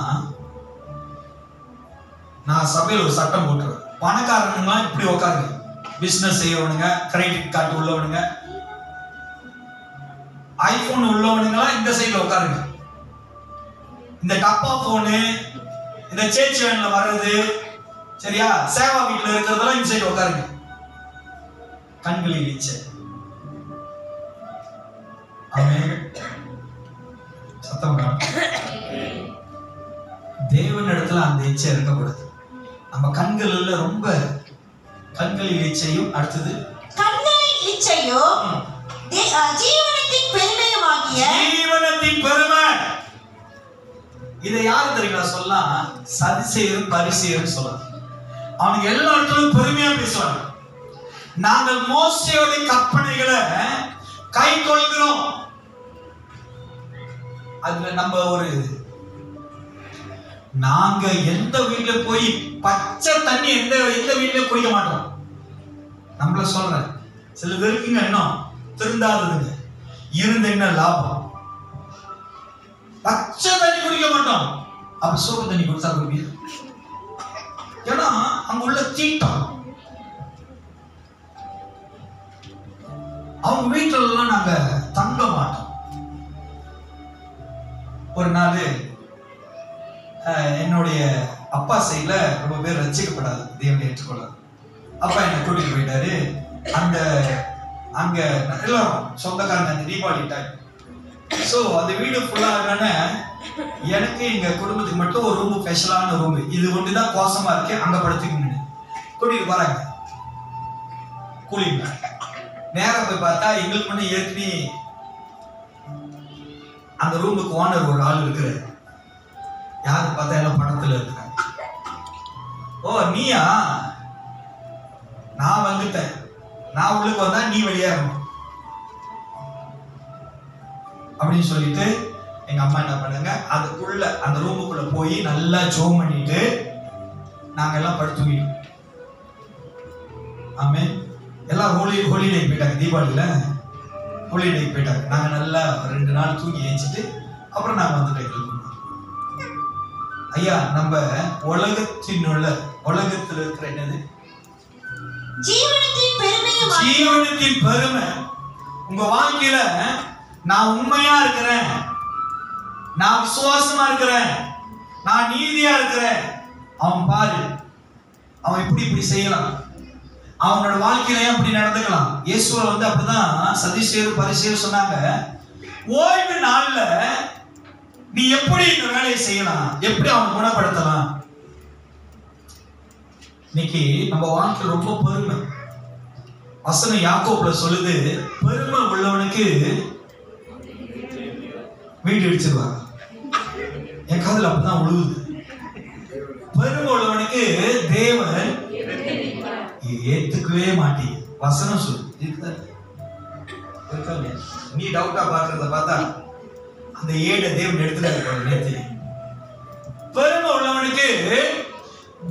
நான் சபையில் ஒரு சட்டம் போட்டுருவேன். பணக்காரனுங்களாம் இப்படி உட்காருங்க, பிசினஸ் செய்யறவனுங்க, கிரெடிட் கார்டு உள்ளவனுங்க, ஐபோன் உள்ளவனுங்களாம் இந்த சைட்ல உட்காருங்க. இந்த டப்பா போனு, இந்த சேச்சி வேன்ல வர்றது, சரியா, சேவா வீட்டுல இருக்கிறதெல்லாம் இந்த சைடு உட்காருங்க. கண்களில் இச்சை. ஆமென். சத்தம். தேவன் இடத்துல அந்த இச்சை இருக்கக்கூடாது. நம்ம கண்கள்ல ரொம்ப கண்களில் இச்சையும், அடுத்தது கண்களின் இச்சையும் ஜீவனத்தின் பெருமையுமாகிய ஜீவனத்தின் பெருமை. இதை யாரு தெரியுங்களா சொல்லலாம்? சதிசேயரும் பரிசேயரும் சொல்லலாம். அவனுக்கு எல்லா இடத்துலயும் பெருமையா பேசுவாங்க. நாங்கள் மோசேயோட கற்பனைகளை கை கொள்கிறோம். அதுல நம்ம ஒரு நாங்க எந்த வீட்டுல போய் பச்சை தண்ணி எந்த வீட்டுல குடிக்க மாட்டோம். நம்மள சொல்றேன், சில பேருக்குங்க இன்னும் திருந்தாததுங்க, இருந்து என்ன லாபம்? பச்சை தண்ணி குடிக்க மாட்டோம். அப்ப சோப்பு தண்ணி குடிச்சா குடிப்பீங்க. ஏன்னா அங்க உள்ள தீட்டம். அவங்க வீட்டுல எல்லாம் நாங்க தங்க மாட்டோம். ஒரு நாள் என்னுடைய அப்பா சைட்ல ரொம்ப பேர் ரசிக்கப்படாது, தேவனை ஏற்றுக்கொள்ளாது. அப்பா என்னை கூட்டிட்டு போயிட்டாரு. அங்க எல்லாரும் சொந்தக்காரங்க, அந்த தீபாவளி டைம். ஸோ அந்த வீடு ஃபுல்லா இருக்கான, எனக்கு எங்க குடும்பத்துக்கு மட்டும் ஒரு ரூம், ஸ்பெஷலான ரூம், இது ஒன்றுதான் கோசமா இருக்கு, அங்க படுத்துக்கணும்னு கூட்டிட்டு போறாங்க. கூலிங்க நேரம் போய் பார்த்தா எங்களுக்கு பண்ணி ஏற்கனவே அந்த ரூமுக்கு ஓனர் ஒரு ஆள் இருக்கிறாரு. யாரு பார்த்தா எல்லாம் படத்துல இருக்கிறாங்க. ஓ நீயா, நான் வந்துட்டேன், நான் உள்ளுக்கு வந்தா நீ வெளியேறணும் அப்படின்னு சொல்லிட்டு எங்க அம்மா என்ன பண்ணுங்க, அதுக்குள்ள அந்த ரூமுக்குள்ள போய் நல்லா ஜோம் பண்ணிட்டு நாங்க எல்லாம் படுத்துக்கிட்டோம். ஆமே. எல்லாம் ஹோலிடே போயிட்டாங்க, தீபாவளியில ஹோலிடே போயிட்டாங்க. நாங்க நல்லா 2 நாள் தூங்கி ஏஞ்சிட்டு அப்புறம் நாங்க வந்துட்டோம். ஐயா, நம்ம உலகத்தில் இருக்கிற என்னது? ஜீவனத்தின் பெருமை. உங்க வாழ்க்கையில நான் உண்மையா இருக்கிறேன், நான் விசுவாசமா இருக்கிறேன், நான் நீதியா இருக்கிறேன். அவன் பாரு, அவன் இப்படி செய்யலாம், அவனோட வாழ்க்கையில அப்படி நடந்துக்கலாம். இயேசுவை அப்படிதான் சதிசேயர் பரிசேயர் சொன்னாங்க, ஓய்வு நாள்ல நீ எப்படி இந்த வேலையை செய்யலாம், எப்படி அவன் குணப்படுத்தலாம். இன்னைக்கு நம்ம வாழ்க்கை ரொம்ப பெருமை. வசனம் யாக்கோபுல சொல்லுது, பெருமை உள்ளவனுக்கு வீடு இடிச்சிருவாங்க. என் காதுல அப்படிதான் உழுவுது. பெருமை உள்ளவனுக்கு தேவன் ஏத்துக்கவே மாட்டீங்க. வசனம் சொல்லு. நீ டவுட்டா பாக்குறத பார்த்தா அந்த ஏட தேவன் எடுத்துட்டு நேர்த்தி. பெருமை உள்ளவனுக்கு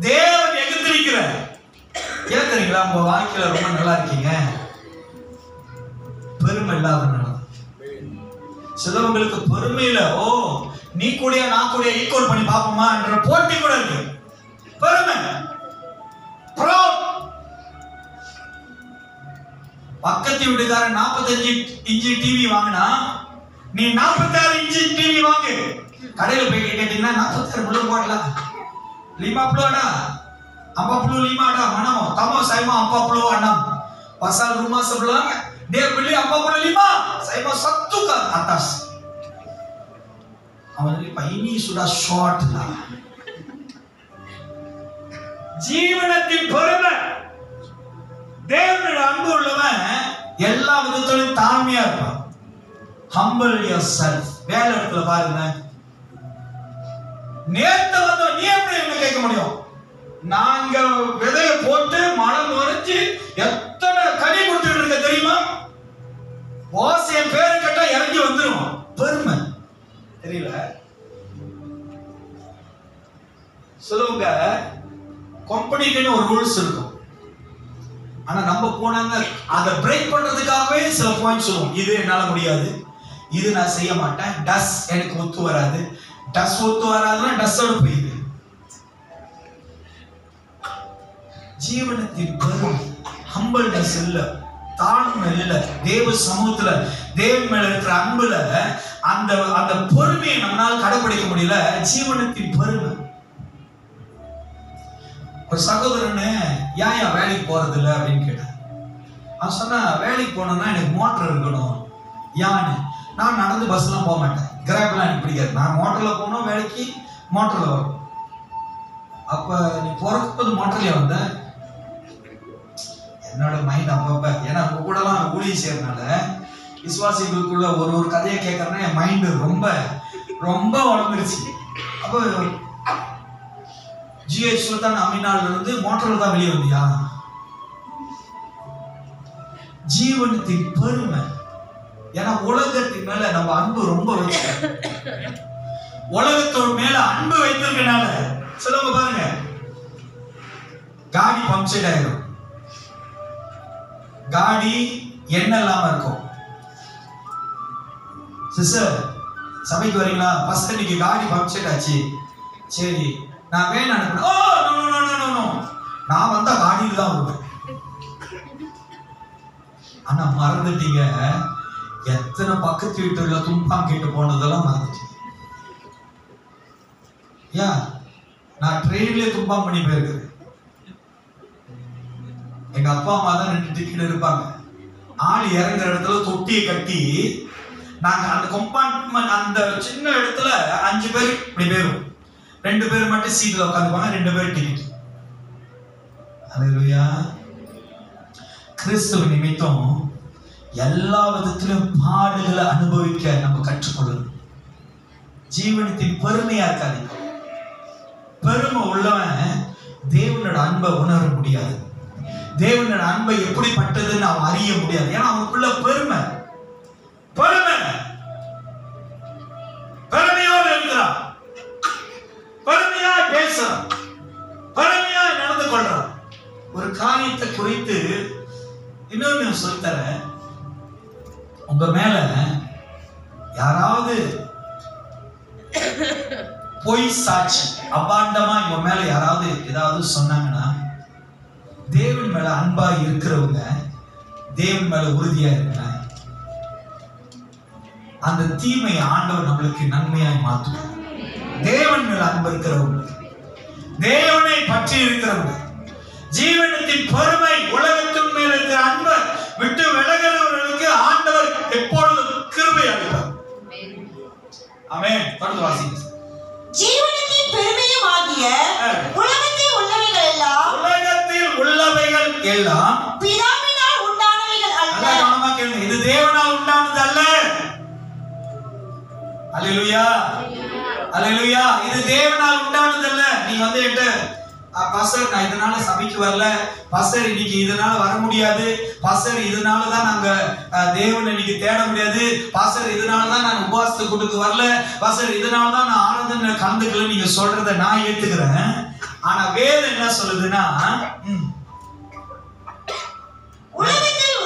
தேவன் எதிர்த்திருக்கிற. ஏன் தெரியுங்களா? உங்க வாழ்க்கையில ரொம்ப நல்லா இருக்கீங்க, பெருமை இல்லாதனால. சிலவங்களுக்கு பெருமையில நீ கூடிய நான் கூடிய ஈக்குவல் பண்ணி பார்ப்போமா என்ற போட்டி கூட இருக்கு. பெருமை, proud. பக்கத்து வீட்டுக்காரன் 45 இன்ச்சு டிவி வாங்கினா நீ 46 இன்ச்சு டிவி வாங்கு. கடையில் போய் கேட்டீங்கன்னா 46 புள்ள போடலாம், 50 ada, 45 mana mau, kamu saya mau 40 enam. Pasal rumah sebelah dia beli 45, saya mau 1 ke atas. அவன் ini sudah short lah. ஜீவனத்தின் பெருமை. தேவனுடைய அன்பு உள்ளவன் எல்லா விதத்திலும் தாழ்மையா இருப்பான். humble yourself. வேலை இடத்துல பாருங்க, நேத்து வந்தோம் நீ எப்படி என்ன கேட்க முடியும்? நாங்க விதைய போட்டு மனம் உரைச்சு எத்தனை கனி கொடுத்துட்டு இருக்க தெரியுமா? வாசியம் பேரு கேட்டா இறங்கி வந்துரும். பெருமை தெரியல. சொல்லுங்க, கம்பெனிக்குன்னு ஒரு ரூல்ஸ் இருக்கும். ஆனா நம்ம போனாங்க அதை பிரேக் பண்றதுக்காகவே சில பாயிண்ட் சொல்லுவோம். இது என்னால முடியாது, இது நான் செய்ய மாட்டேன், டஸ் எனக்கு ஒத்து வராது. டஸ் ஒத்து வராதுன்னா டஸ்ஸோட போயிது. ஜீவனத்தின் பெருமை, ஹம்பிள்னஸ் இல்ல, தாழ்மை இல்ல, தேவ சமூகத்துல தேவன் மேல இருக்கிற அன்புல அந்த அந்த பொறுமையை நம்மளால கடைபிடிக்க முடியல. ஜீவனத்தின் பெருமை. ஒரு சகோதரனு ஏன் வேலைக்கு போறது இல்லை அப்படின்னு கேட்டேன். அவன் சொன்னா, வேலைக்கு போனோம்னா எனக்கு மோட்டர் இருக்கணும். யான்னு நான் நடந்து பஸ்லாம் போக மாட்டேன், கிராப்லாம் எனக்கு பிடிக்காது. நான் மோட்டர்ல போனோம், வேலைக்கு மோட்டர்ல வரும். அப்ப நீ போறது மோட்டர்லயே வந்த? என்னோட மைண்ட் அப்பப்ப, ஏன்னா உங்க கூடலாம் ஊழியம் செய்யறதுனால விசுவாசிகளுக்குள்ள ஒரு கதையை கேட்கறேன்னா என் மைண்டு ரொம்ப ரொம்ப வளர்ந்துருச்சு. அப்போ ஜிஹெச் சுல்தான் அமினால இருந்து மோட்டர்ல தான் வெளியே வந்தியா? ஜீவனத்தின் பெருமை. ஏன்னா உலகத்தின் மேல நம்ம அன்பு ரொம்ப வச்சு, உலகத்தோட மேல அன்பு வைத்திருக்கனால சொல்லுங்க பாருங்க, காடி பம்ப்செட் ஆயிடும், காடி எண்ணெய் இல்லாம இருக்கும். சிஸ்டர் சபைக்கு வரீங்களா? ஃபர்ஸ்ட் இன்னைக்கு காடி பம்ப்செட் ஆச்சு, சரி நான் வேன் அனுப்புறேன். Oh no no no no no, நான் வந்தா காடியில தான் வருவேன். ஆனா மறந்துட்டீங்க, எத்தனை பக்கத்து வீட்டுல துன்பம் கேட்டு போனதெல்லாம் மறந்துட்டீங்க. ஏன் நான் ட்ரெயின்லயே துன்பம் பண்ணி போயிருக்கிறேன். எங்க அப்பா அம்மா தான் 2 டிக்கெட் இருப்பாங்க. ஆள் இறங்குற இடத்துல தொட்டியை கட்டி நாங்க அந்த கம்பார்ட்மெண்ட் அந்த சின்ன இடத்துல 5 பேர் இப்படி போயிரும். 2 பேர் மட்டும் சீட்ல உட்காந்துப்பாங்க, 2 பேர் டிக்கெட். அல்லேலூயா. கிறிஸ்துவ நிமித்தம் எல்லா விதத்திலும் பாடுகளை அனுபவிக்க நம்ம கற்றுக்கொள்ளணும். ஜீவனத்தின் பெருமையா இருக்காது. பெருமை உள்ளவன் தேவனோட அன்பை உணர முடியாது. தேவனோட அன்பை எப்படிப்பட்டதுன்னு அவன் அறிய முடியாது. ஏன்னா அவனுக்குள்ள பெருமை. பெருமை பெருமையோடு இருக்கிறான், பெருமையா பேசுறான், பெருமையா நடந்து கொள்றான். ஒரு காரியத்தை குறித்து இன்னொன்னு சொல்லித்தரேன். உங்க மேல யாராவது பொய் சாட்சி அபாண்டமா உங்க மேல யாராவது ஏதாவது சொன்னாங்கன்னா, தேவன் மேல அன்பா இருக்கிறவங்க தேவன் மேல உறுதியா இருக்கிறாங்க. அந்த தீமை ஆண்டவர் நம்மளுக்கு நன்மையாய் மாற்றுவார். தேவன் மேல அன்பு இருக்கிறவங்க, தேவனை பற்றி இருக்கிறவங்க, ஜீவனத்தின் பெருமை, உலகத்தின் மேல இருக்கிற அன்பை விட்டு விலகிறவர்களுக்கு ஆண்டவர் எப்பொழுதும் கிருபை அளிப்பார். ஆமென். தொடர்ந்து வாசிங்க. ஜீவனத்தின் பெருமையும் ஆகிய உலகத்தில் உள்ளவைகள் எல்லாம் பிதாவினால் உண்டானவைகள் அல்ல. கவனமா கேளுங்க, இது தேவனால் உண்டானது அல்ல. அல்லேலூயா, அல்லேலூயா. இது தேவனால் உண்டானது அல்ல. நீங்க என்கிட்ட பாஸ்டர் நான் இதனால சபைக்கு வரல, பாஸ்டர் இன்னைக்கு இதனால வர முடியாது, பாஸ்டர் இதனால தான் நாங்க தேவனை இன்னைக்கு தேட முடியாது, பாஸ்டர் இதனால தான் நான் உபவாசத்தை கொடுக்க வரல, பாஸ்டர் இதனால தான் நான் ஆராதனை கலந்துக்கல, நீங்க சொல்றத நான் ஏத்துக்கிறேன். ஆனா வேதம் என்ன சொல்லுதுன்னா, உலகத்தில்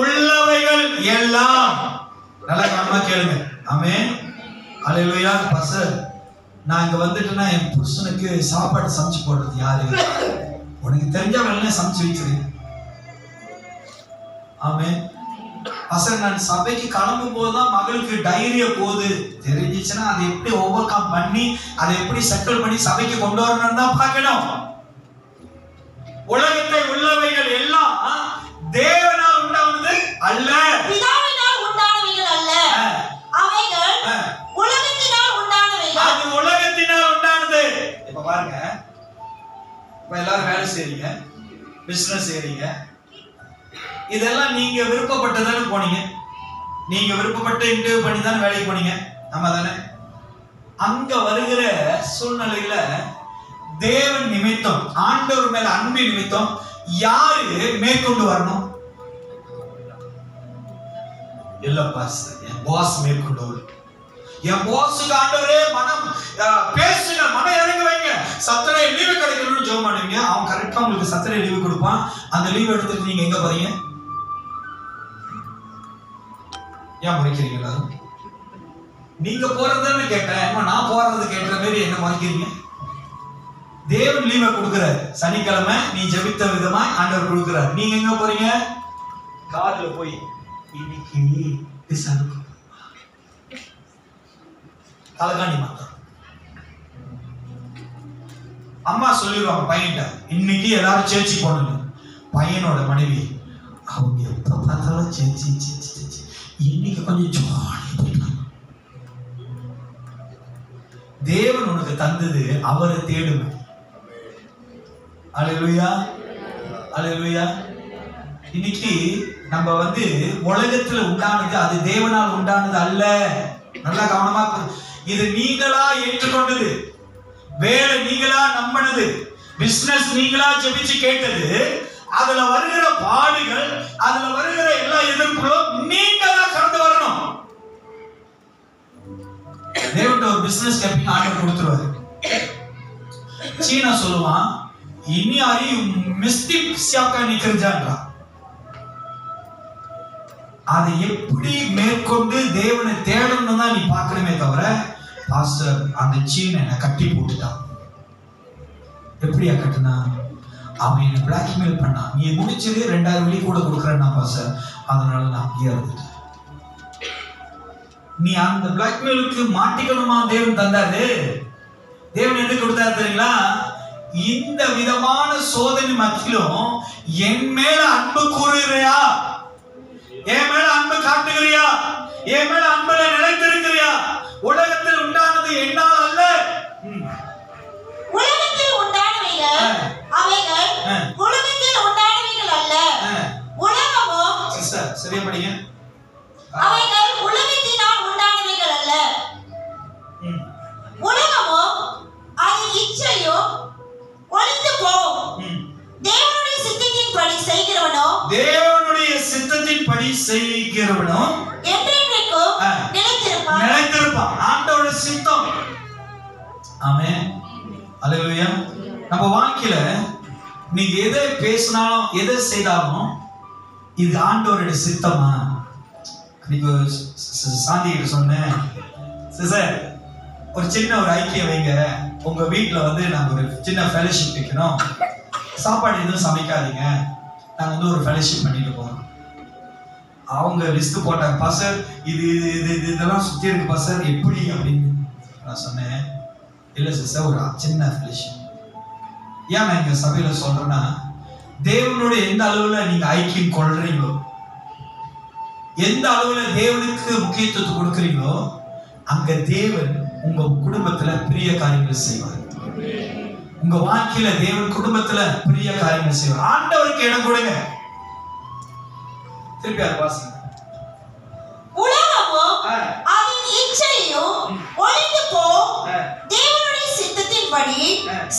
உள்ளவைகள் எல்லாம் நல்லா கவனமா கேளுங்க. ஆமென். அல்லேலூயா. பாஸ்டர், நான் இங்க வந்துட்டேன்னா என் புருஷனுக்கு சாப்பாடு சமைச்சு போடுறது யாரு? உனக்கு தெரிஞ்ச வேலை சமைச்சு வைக்கிறேன். ஆமென். பாஸ்டர், நான் சபைக்கு கிளம்பும் போதுதான் மகளுக்கு டைரியா போகுது, தெரிஞ்சிச்சுன்னா அதை எப்படி ஓவர் கம் பண்ணி அதை எப்படி செட்டில் பண்ணி சபைக்கு கொண்டு வரணும்னு தான் பார்க்கணும். உலகத்தை உள்ளவைகள் எல்லாம் தேவனால் உண்டானது அல்ல, பிதாவினால் உண்டானவைகள் அல்ல, அவைகள் உலகத்தினால் உண்டானவைகள். அது உலகத்தினால் உண்டானது. இப்ப பாருங்க, இப்ப எல்லாரும் வேலை செய்றீங்க, பிசினஸ் செய்றீங்க, இதெல்லாம் நீங்க விருப்பப்பட்டதானே போனீங்க. நீங்க விருப்பப்பட்டு இன்டர்வியூ பண்ணி தானே வேலைக்கு போனீங்க, ஆமா தானே? அங்க வருகிற சூழ்நிலையில தேவன் நிமித்தம், ஆண்டவர் மேல அன்பு நிமித்தம் யாரு மேற்கொண்டு வரணும்? இல்ல பாஸ்டர், என் பாஸ் மேற்கொண்டு வரும். என் பாஸுக்கு ஆண்டவரே மனம் பேசுங்க, மனம் இறங்க வைங்க, சத்தரை லீவு கிடைக்கணும்னு ஜெபம் பண்ணுவீங்க. அவன் கரெக்டா உங்களுக்கு சத்தரை லீவு கொடுப்பான். அந்த லீவ் எடுத்துட்டு நீங்க எங்க போறீங்க? ஏன் முறைக்கிறீங்களா? நீங்க போறதுன்னு கேட்டேன், நான் போறது கேட்ட மாதிரி என்ன முறைக்கிறீங்க? தேவன் லீவை கொடுக்கிறார். சனிக்கிழமை நீ ஜெபித்த விதமா ஆண்டவர் கொடுக்கிறார். நீங்க எங்க போறீங்க? கார்ல போய் இன்னைக்கு தலைகாணி மாத்தம். அம்மா சொல்லிடுவாங்க பையன்கிட்ட, இன்னைக்கு எல்லாரும் சேர்ச்சி போடணும். பையனோட மனைவி, அவங்க எப்ப பார்த்தாலும் சேர்ச்சி சேர்ச்சி சேர்ச்சி, இன்னைக்கு கொஞ்சம் ஜாலியா போயிட்டாங்க. தேவன் உனக்கு தந்தது அவரை தேடுமே. அல்லேலூயா, அல்லேலூயா. இன்னைக்கு நம்ம உலகத்துல உண்டானது அது தேவனால் உண்டானது அல்ல. நல்லா கவனமா, இது நீங்களா ஏற்றுக்கொண்டது, வேலை நீங்களா நம்பினது, பிசினஸ் நீங்களா ஜெபிச்சு கேட்டது, அதுல வருகிற பாடுகள், அதுல வருகிற எல்லா எதிர்ப்புகளும் நீங்களா கடந்து வரணும். தேவன் ஒரு பிசினஸ் கேப்பீங்க, ஆர்டர் கொடுத்துருவாரு. சீனா சொல்லுவான், இனி அறியும் மிஸ்டிக் சியாக்கா நிக்கிறஜான்றா. அதை எப்படி மேற்கொண்டு தேவனை தேடணும் தான் நீ பார்க்கணுமே தவிர, பாஸ்டர் அந்த சீனை கட்டி போட்டுட்டான். எப்படியா கட்டுனா? அவன் என்ன பிளாக்மெயில் பண்ணான். நீ முடிச்சது 2000 வெள்ளி கூட கொடுக்குறேன்னா பாஸ்டர், அதனால நான் அங்கேயே இருந்துட்டேன். நீ அந்த பிளாக்மெயிலுக்கு மாட்டிக்கணுமா? தேவன் தந்தாரு. தேவன் எதுக்கு கொடுத்தாரு தெரியுங்களா? இந்த விதமான சோதனை மத்தியிலும் என் மேல அன்பு கூறுகிறியா, என் மேல அன்பு காட்டுகிறியா, என் மேல அன்புல நிலைத்திருக்கிறியா? உலகத்தில் உண்டானது என்னால் அல்ல, உலகத்தில் உண்டானவைகள் அவைகள் உலகத்தில் உண்டானவைகள் அல்ல, உலகமோ சிஸ்டர் சரியா படிங்க, அவைகள் உலகத்தினால் உண்டானவைகள் அல்ல, உலகமோ அதன் இச்சையும் ஒளிந்து போகும். தேவனுடைய சித்தத்தின்படி செய்கிறவனோ, தேவனுடைய சித்தத்தின்படி செய்கிறவனோ என்றென்றைக்கும் நிலைத்திருப்பான். நிலைத்திருப்பான். ஆண்டவரோட சித்தம். ஆமென், அல்லேலூயா. நம்ம வாழ்க்கையில நீங்க எதை பேசினாலும் எதை செய்தாலும் இது ஆண்டவருடைய சித்தமா? நீங்க சாந்தி கிட்ட சொன்னேன், சிஸ்டர் ஒரு சின்ன ஒரு ஐக்கியம் வைங்க, உங்க வீட்டுல நாங்க ஒரு சின்ன ஃபெலோஷிப் வைக்கணும், சாப்பாடு எதுவும் சமைக்காதீங்க, நாங்க ஒரு ஃபெலோஷிப் பண்ணிட்டு போறோம். அவங்க லிஸ்ட் போட்டாங்க, பாஸ்டர் இது இது இதெல்லாம் சுத்தி இருக்கு பாஸ்டர், எப்படி அப்படின்னு. நான் சொன்னேன், இல்ல சிஸ்டர் ஒரு சின்ன ஃபெலோஷிப். ஏன் நான் எங்க சபையில சொல்றேன்னா, தேவனோட எந்த அளவுல நீங்க ஐக்கியம் கொள்றீங்களோ, எந்த அளவுல தேவனுக்கு முக்கியத்துவம் கொடுக்குறீங்களோ, அங்க தேவன் உங்க குடும்பத்துல பெரிய காரியங்கள் செய்வார். உங்க வாழ்க்கையில தேவன் குடும்பத்துல பெரிய காரியங்கள் செய்வார். ஆண்டவருக்கு இடம் கொடுங்க. திருப்பி அதை வாசிங்க. உலகமோ அதன் இச்சையும் ஒளிந்து போகும். தேவனுடைய சித்தத்தின்படி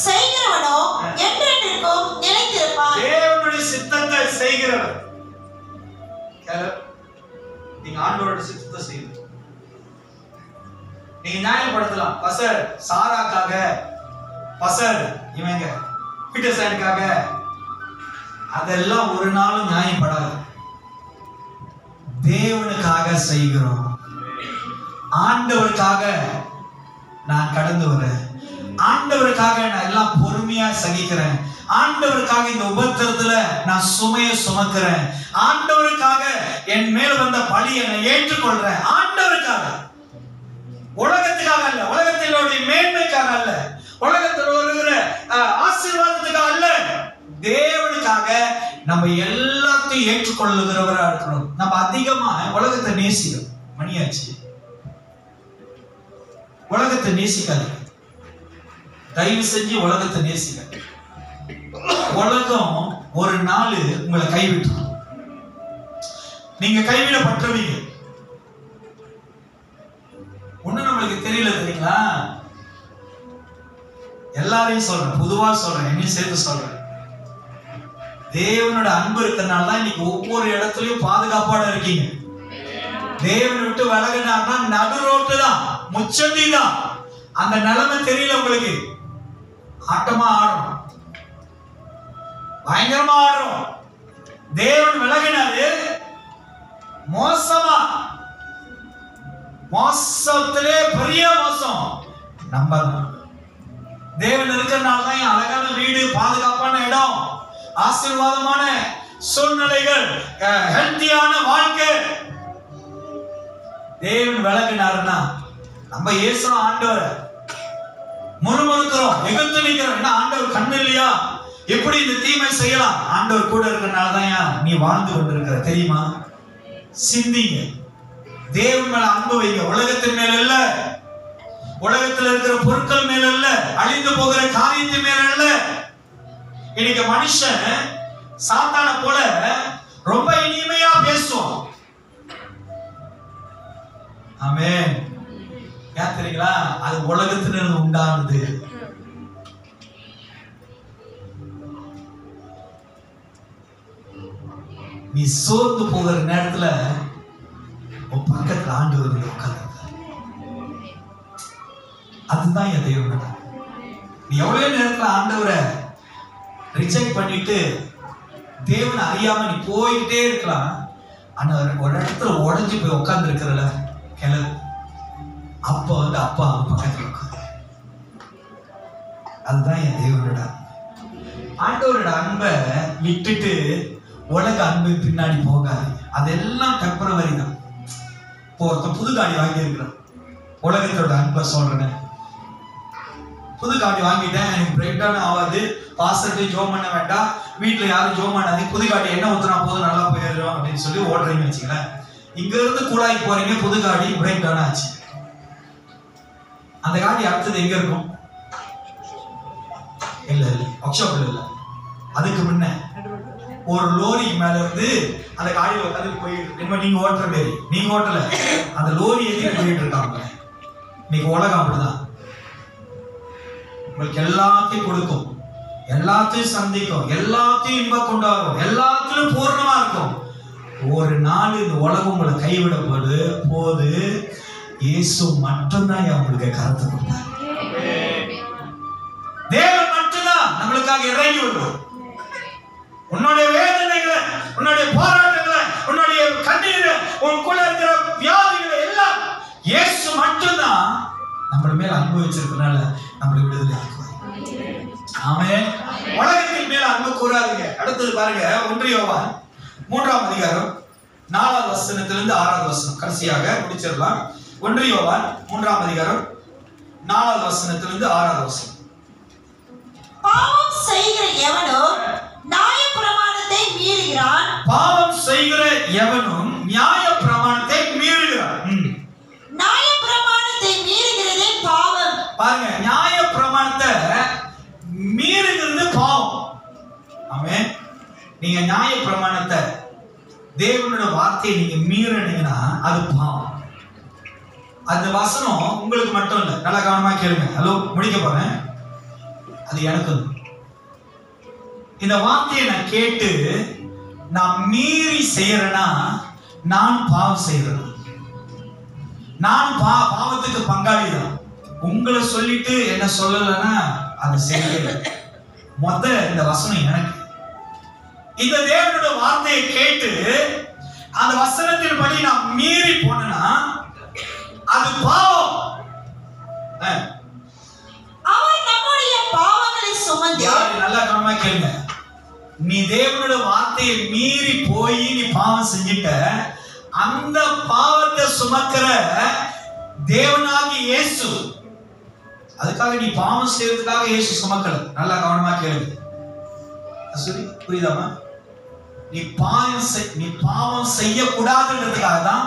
செய்கிறவனோ என்றென்றைக்கும் நிலைத்திருப்பான். தேவனுடைய சித்தத்தை செய்கிறவர், நீங்க ஆண்டவரோட சித்தத்தை செய்யுங்க. நீங்க நியாயப்படுத்தலாம், பசர் சாராக்காக, பசர் இவங்க பீட்டர் சாருக்காக, அதெல்லாம் ஒரு நாளும் நியாயப்படாது. தேவனுக்காக செய்கிறோம், ஆண்டவருக்காக நான் கடந்து வரேன். ஆண்டவருக்காக நான் எல்லாம் பொறுமையா சகிக்கிறேன். ஆண்டவருக்காக இந்த உபத்திரத்துல நான் சுமையை சுமக்கிறேன். ஆண்டவருக்காக என் மேல் வந்த பழியை நான் ஏற்றுக்கொள்றேன். ஆண்டவருக்காக, உலகத்துக்காக அல்ல, உலகத்தினுடைய மேன்மைக்காக அல்ல, உலகத்தில் வருகிற ஆசீர்வாதத்துக்காக அல்ல, தேவனுக்காக நம்ம எல்லாத்தையும் ஏற்றுக்கொள்ளுகிறவரா இருக்கணும். நம்ம அதிகமா உலகத்தை நேசிக்கிறோம். மணியாச்சு, உலகத்தை நேசிக்காது. தயவு செஞ்சு உலகத்தை நேசிக்க. உலகம் ஒரு நாள் உங்களை கைவிட்டு, நீங்க கைவிடப்பட்டவீங்க. ஒண்ணு நம்மளுக்கு தெரியல, தெரியுங்களா? எல்லாரையும் சொல்றேன், பொதுவா சொல்றேன், என்னையும் சேர்த்து சொல்றேன். தேவனோட அன்பு இருக்கிறதுனால தான் இன்னைக்கு ஒவ்வொரு இடத்துலயும் பாதுகாப்போட இருக்கீங்க. தேவனை விட்டு விலகினார்னா நடு ரோட்டு தான், முச்சந்தி தான். அந்த நிலைமை தெரியல உங்களுக்கு. ஆட்டமா ஆடும், பயங்கரமா ஆடும். தேவன் விலகினாரு, மோசமா, மோசத்திலே பெரிய மோசம் நம்ம. தேவன் இருக்கிறதுனால தான் அழகான வீடு, பாதுகாப்பான இடம், ஆசீர்வாதமான சூழ்நிலைகள், ஹெல்த்தியான வாழ்க்கை. தேவன் விலகினாருன்னா நம்ம இயேசு ஆண்டவர் முறுமுறுக்கிறோம், எதிர்த்து நிற்கிறோம். என்ன ஆண்டவர் கண்ணு இல்லையா? எப்படி இந்த தீமை செய்யலாம்? ஆண்டவர் கூட இருக்கிறனாலதான் நீ வாழ்ந்து கொண்டிருக்கிற, தெரியுமா? சிந்திங்க, தேவன் மேல அன்பு வைங்க. உலகத்தின் மேல இல்ல, உலகத்தில் இருக்கிற பொருட்கள் மேல இல்ல, அழிந்து போகிற காரியத்தின் மேல இல்ல. இன்னைக்கு மனுஷன் சாத்தான போல ரொம்ப இனிமையா பேசுவான். ஆமென். ஏன் தெரியுங்களா? அது உலகத்திலிருந்து உண்டானது. நீ சோர்ந்து போகிற நேரத்துல உன் பக்கத்துல ஆண்டவர் உட்கார்ந்து, அதுதான் என் தேவன். நீ எவ்வளவு நேரத்துல ஆண்டவரை ரிஜெக்ட் பண்ணிட்டு தேவனை அறியாம நீ போய்கிட்டே இருக்கலாம். ஆனா ஒரு இடத்துல உடஞ்சி போய் உட்கார்ந்து இருக்கிறல கிளறு, அப்ப வந்து அப்பா பக்கத்துல உட்காந்து, அதுதான் என் தேவனோட ஆண்டவரோட அன்பை விட்டுட்டு உலக அன்பு பின்னாடி போகாது. அதெல்லாம் டெம்பரவரி தான். இப்போ ஒருத்தன் புது காடி வாங்கி இருக்கிறான், உலகத்தோட அன்பை சொல்றேன். புது காடி வாங்கிட்டேன், எனக்கு பிரேக் டவுன் ஆகாது, பாஸ்டர்கிட்ட ஜோம் பண்ண வேண்டாம், வீட்டுல யாரும் ஜோம் பண்ணாது, புது காடி என்ன ஊத்துனா போதும், நல்லா போயிடும் அப்படின்னு சொல்லி ஓடுறீங்கன்னு வச்சுங்களேன். இங்க இருந்து கூடாய்க்கு போறீங்க, புது காடி பிரேக் டவுன் ஆச்சு. அந்த காடி அடுத்தது எங்க இருக்கும்? இல்ல இல்ல ஒர்க் ஷாப்ல இல்ல, அதுக்கு முன்ன ஒரு லோரி மேல இருந்து அந்த காடியில உட்காந்து போயிட்டு, நீங்க ஓட்டுற மாரி நீங்க ஓட்டல, அந்த லோரி ஏற்றிட்டு போயிட்டு இருக்காங்க. இன்னைக்கு உலகம் அப்படிதான். உங்களுக்கு எல்லாத்தையும் கொடுக்கும், எல்லாத்தையும் சந்திக்கும், எல்லாத்தையும் இன்பம் கொண்டாடும், எல்லாத்திலும் பூர்ணமா இருக்கும். ஒரு நாள் இந்த உலகம் உங்களை கைவிடப்படு போது இயேசு மட்டும்தான் உங்களுக்கு கருத்து கொடுத்தார். தேவன் மட்டும்தான் நம்மளுக்காக இறங்கி வருவார். உன்னுடைய வேதனைகளை, உன்னுடைய போராட்டங்களை, உன்னுடைய கண்ணீரை, உனக்குள்ள இருக்கிற வியாதிகளை எல்லாம் இயேசு மட்டும்தான் நம்ம மேல அனுபவிச்சிருக்கனால நம்மளை விடுதலை ஆக்குவார். ஆமென். உலகத்தின் மேல அன்பு கூறாதீங்க. அடுத்தது பாருங்க, 1 யோவான் 3ஆம் அதிகாரம் 4ஆவது வசனத்திலிருந்து 6ஆவது வசனம், கடைசியாக முடிச்சிடலாம். 1 யோவான் 3ஆம் அதிகாரம் 4ஆவது வசனத்திலிருந்து 6ஆவது வசனம். பாவம் செய்கிற எவனும் நியாயப்பிரமாணத்தை மீறுகிறான். பாவம் செய்கிற எவனும் நியாயப்பிரமாணத்தை மீறுகிறான். நியாயப்பிரமாணத்தை மீறுகிறதே பாவம். பாருங்க, நியாயப்பிரமாணத்தை மீறுகிறது பாவம். ஆமென். நீங்க நியாயப்பிரமாணத்தை, தேவனோட வார்த்தையை நீங்க மீறினீங்கன்னா அது பாவம். அந்த வசனம் உங்களுக்கு மட்டும் இல்லை, நல்லா கவனமா கேளுங்க. ஹலோ, முடிக்க போறேன். அது எனக்கு. இந்த வார்த்தையை நான் கேட்டு நான் மீறி செய்யறேன்னா நான் பாவம் செய்யறேன். நான் பாவத்துக்கு பங்காளி தான். உங்களை சொல்லிட்டு என்ன சொல்லலைன்னா அதை செய்யல. இந்த வசனம் எனக்கு. இந்த தேவனோட வார்த்தையை கேட்டு அந்த வசனத்தின் படி நான் மீறி போனேன்னா அது பாவம். சுமந்து. நல்லா கவனமா கேளுங்க. நீ தேவனோட வார்த்தையை மீறி போய் நீ பாவம் செஞ்சிட்ட, அந்த பாவத்தை சுமக்கிற தேவனாகி இயேசு. அதுக்காக நீ பாவம் செய்யறதுக்காக இயேசு சுமக்கல. நல்லா கவனமா கேளுங்க. சரி, புரியுதாமா? நீ பாவம் செய்யக்கூடாதுன்றதுக்காக தான்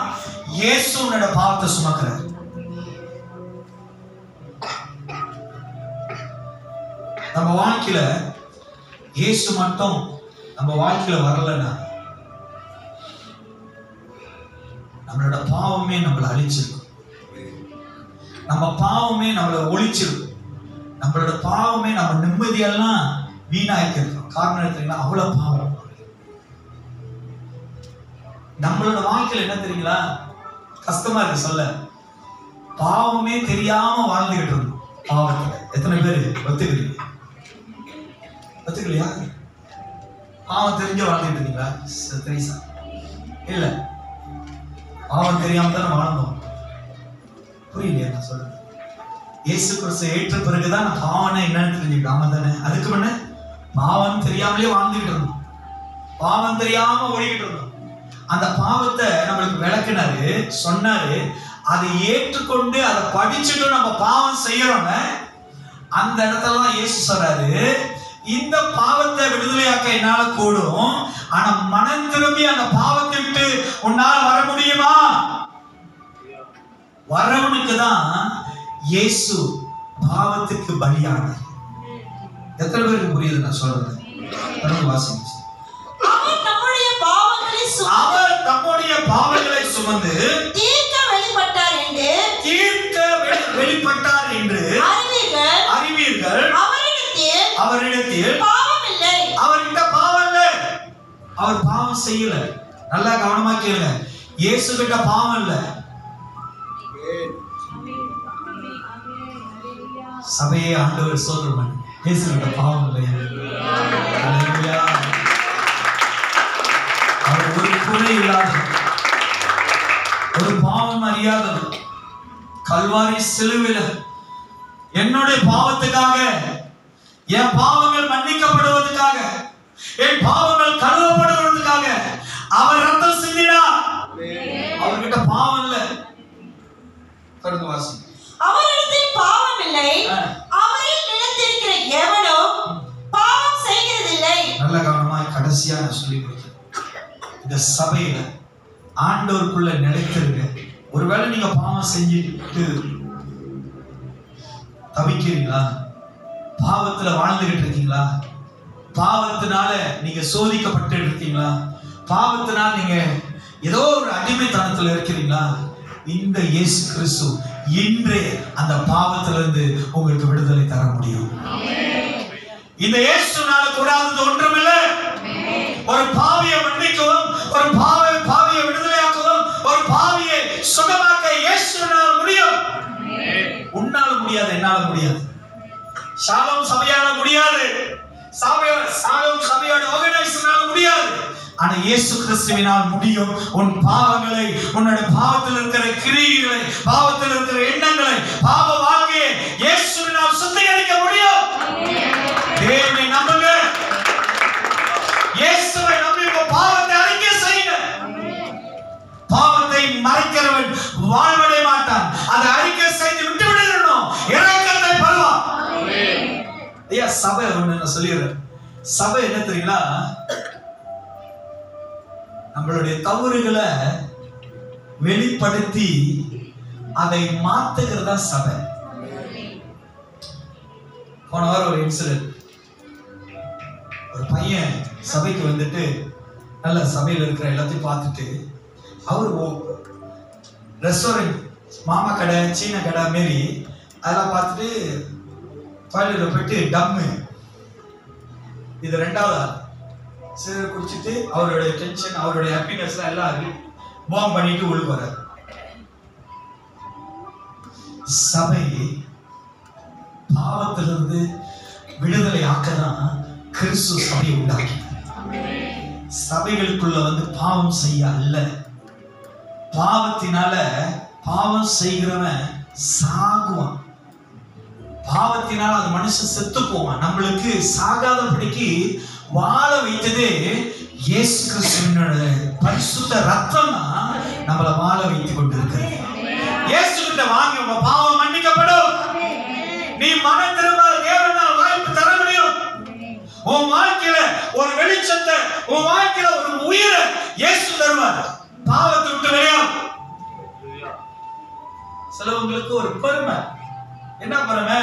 இயேசு உன்னோட பாவத்தை சுமக்கிறார். நம்ம வாழ்க்கையில இயேசு மட்டும் நம்ம வாழ்க்கையில வரலன்னா நம்மளோட பாவமே நம்மளை அழிச்சிருக்கும். நம்ம பாவமே நம்மளை ஒழிச்சிருக்கும். நம்மளோட பாவமே நம்ம நிம்மதியெல்லாம் வீணாக்கிருக்கும். காரணம் எடுத்தீங்கன்னா அவ்வளவு பாவம். நம்மளோட வாழ்க்கையில என்ன தெரியுங்களா, கஷ்டமா இருக்கு சொல்ல. பாவமே தெரியாம வாழ்ந்துகிட்டு இருந்தோம். பாவத்துல எத்தனை பேர் ஒத்துக்கிறீங்க? ஒத்துக்கலையா? பாவம் தெரிஞ்ச வாழ்ந்துட்டு இருந்தீங்களா? தெரியுசா? இல்ல, பாவம் தெரியாம தானே வாழ்ந்தோம். புரியலையா நான் சொல்றேன்? இயேசு கிறிஸ்து ஏற்ற பிறகுதான் நான் பாவனை என்னன்னு தெரிஞ்சுக்கிட்டோம். ஆமா தானே? அதுக்கு முன்ன பாவம் தெரியாமலே வாழ்ந்துகிட்டு இருந்தோம். பாவம் தெரியாம ஓடிக்கிட்டு இருந்தோம். அந்த பாவத்தை நம்மளுக்கு விளக்குனாரு, சொன்னாரு. அதை ஏற்றுக்கொண்டு அதை படிச்சுட்டு நம்ம பாவம் செய்யறோம்ல, அந்த இடத்துல இயேசு சொல்றாரு, இந்த பாவத்தை விடுதலையாக்க என்னால கூடும், ஆனா மனம் திரும்பி அந்த பாவத்தை விட்டு உன்னால வர முடியுமா? வரவனுக்கு தான் இயேசு பாவத்துக்கு பலியானார். எத்தனை பேருக்கு புரியுது நான் சொல்றது? வாசிங்க. அவர் தம்முடைய பாவங்களை சுமந்து தீர்க்க வெளிப்பட்டார் என்று அறிவீர்கள். அவரிடத்தில் அவர்கிட்ட பாவம் இல்லை. அவர் பாவம் செய்யல. நல்லா கவனமா கேளுங்க. இயேசு கிட்ட பாவம் இல்ல. சபையை ஆண்டவர் சோதரமன் இயேசு கிட்ட பாவம் இல்லை. அவர் ஒரு குறை இல்லாத, ஒரு பாவம் அறியாதவர். கல்வாரி சிலுவையில என்னுடைய பாவத்துக்காக, என் பாவங்கள் மன்னிக்கப்படுவதற்காக, என் பாவங்கள் கழுவப்படுவதற்காக அவர் ரத்தம் சிந்தினார். அவர்கிட்ட பாவம் இல்லை. தொடர்ந்து வாசி. அவரிடத்தில் பாவம் இல்லை, அவரில் நிலைத்திருக்கிற எவனோ பாவம் செய்கிறதில்லை. நல்ல கவனமா கடைசியா நான் சொல்லி கொடுக்கிறேன். இந்த சபையில ஆண்டவருக்குள்ள நிலைத்திருங்க. ஒருவேளை நீங்க பாவம் செஞ்சுட்டு தவிக்கிறீங்களா? பாவத்துல வாழ்ந்துகிட்டு இருக்கீங்களா? பாவத்தினால நீங்க சோதிக்கப்பட்டு இருக்கீங்களா? பாவத்தினால நீங்க ஏதோ ஒரு அடிமைத்தனத்துல இருக்கிறீங்களா? இந்த இயேசு கிறிஸ்து இன்றே அந்த பாவத்திலிருந்து உங்களுக்கு விடுதலை தர முடியும். இந்த இயேசுனால கூடாதது ஒன்றுமில்லை. ஒரு பாவியை மன்னிக்கவும், ஒரு பாவியை விடுதலையாக்கவும், ஒரு பாவியை சுகமாக்க இயேசுனால முடியும். உன்னால முடியாது, என்னால முடியாது. ஷாலோம் சபையால முடியாது, ஷாலோம் சபையோட ஆர்கனைசேஷனால முடியாது. ஆனா இயேசு கிறிஸ்துவினால் முடியும். உன் பாவங்களை, உன்னோட பாவத்தில் இருக்கிற கிரியைகளை, பாவத்தில் இருக்கிற எண்ணங்களை, பாவ வாழ்க்கையை இயேசுவினால் சுத்திகரிக்க முடியும். தேவனை நம்புங்க. இயேசுவை நம்பி உங்க பாவத்தை அறிக்கை செய்யுங்க. பாவத்தை மறைக்கிறவன் வாழ்வடைய மாட்டான். அதை அறிக்கை செய்து விட்டு விடணும். இரக்கத்தை பெறுவான். ஐயா, சபை ஒண்ணு நான் சொல்லிடுறேன். சபை என்ன தெரியுங்களா? நம்மளுடைய தவறுகளை வெளிப்படுத்தி அதை மாத்துகிறதா சபை. போன வாரம் ஒரு இன்சிடென்ட். ஒரு பையன் சபைக்கு வந்துட்டு நல்ல சபையில் இருக்கிற எல்லாத்தையும் பார்த்துட்டு அவர் ரெஸ்டாரண்ட், மாமா கடை, சீன கடை மாரி அதெல்லாம் பார்த்துட்டு டாய்லெட்டில் போயிட்டு டம்மு, இது ரெண்டாவது சிறு குடிச்சிட்டு அவருடைய டென்ஷன், அவருடைய ஹாப்பினஸ் எல்லாம் பாம் பண்ணிட்டு உள்ள வர. சபை பாவத்திலிருந்து விடுதலை ஆக்கதான் கிறிஸ்து சபையை உண்டாக்கி. சபைகளுக்குள்ள வந்து பாவம் செய்ய அல்ல. பாவத்தினால பாவம் செய்கிறவன் சாகுவான். பாவத்தினால் அது மனுஷன் செத்து போவான். நம்மளுக்கு சாகாதபடிக்கு வாழ வைத்ததே இயேசு கிறிஸ்துவினுடைய பரிசுத்த ரத்தம் தான் நம்மளை வாழ வைத்துக் கொண்டிருக்கிறது. இயேசு கிட்ட வாங்கி உங்க பாவம் மன்னிக்கப்படும். நீ மனம் திரும்ப தேவனால் வாய்ப்பு தர முடியும். உன் வாழ்க்கையில ஒரு வெளிச்சத்தை, உன் வாழ்க்கையில ஒரு உயிரை இயேசு தருவார். பாவத்தை விட்டு வெளியாகும். சிலவங்களுக்கு ஒரு பெருமை. என்ன பெருமை?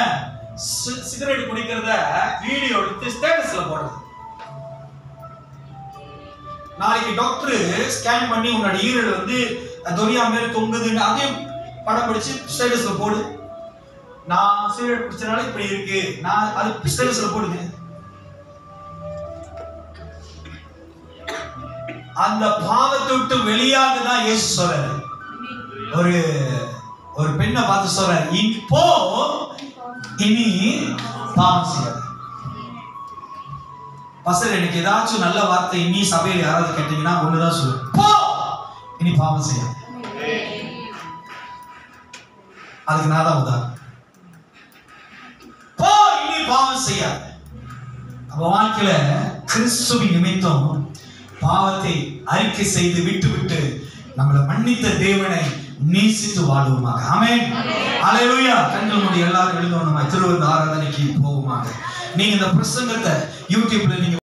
சிகரெட் குடிக்கிறத வீடியோ எடுத்து ஸ்டேட்டஸ்ல போடுறது. நாளைக்கு டாக்டர் ஸ்கேன் பண்ணி உன்னோட ஈரல் வந்து தொரியா மேல தொங்குதுன்னு அதையும் படம் பிடிச்சு ஸ்டேட்டஸ்ல போடு. நான் சிகரெட் குடிச்சனால இப்படி இருக்கு, நான் அது ஸ்டேட்டஸ்ல போடுங்க. அந்த பாவத்தை விட்டு வெளியாக தான் இயேசு சொல்றாரு. ஒரு பெண்ணை பார்த்து சொல்றாரு, இப்போ இனி பாவம் செய்யாத. பசங்க எனக்கு ஏதாச்சும் நல்ல வார்த்தை இனி சபையில் யாராவது கேட்டீங்கன்னா ஒண்ணுதான் சொல்லு, போ இனி பாவம் செய்யாத. அதுக்கு நான் தான் உதாரணம். போ இனி பாவம் செய்யாத. அப்ப வாழ்க்கையில கிறிஸ்துவின் நிமித்தம் பாவத்தை அறிக்கை செய்து விட்டு நம்மளை மன்னித்த தேவனை நேசித்து வாழுவோமாக. ஆமென். அல்லேலூயா. கண்கள் மூடி எல்லாரும் எழுந்தோம். நம்ம திருவிழா ஆராதனைக்கு போவோமாக. நீங்க இந்த பிரசங்கத்தை யூடியூப்ல நீங்க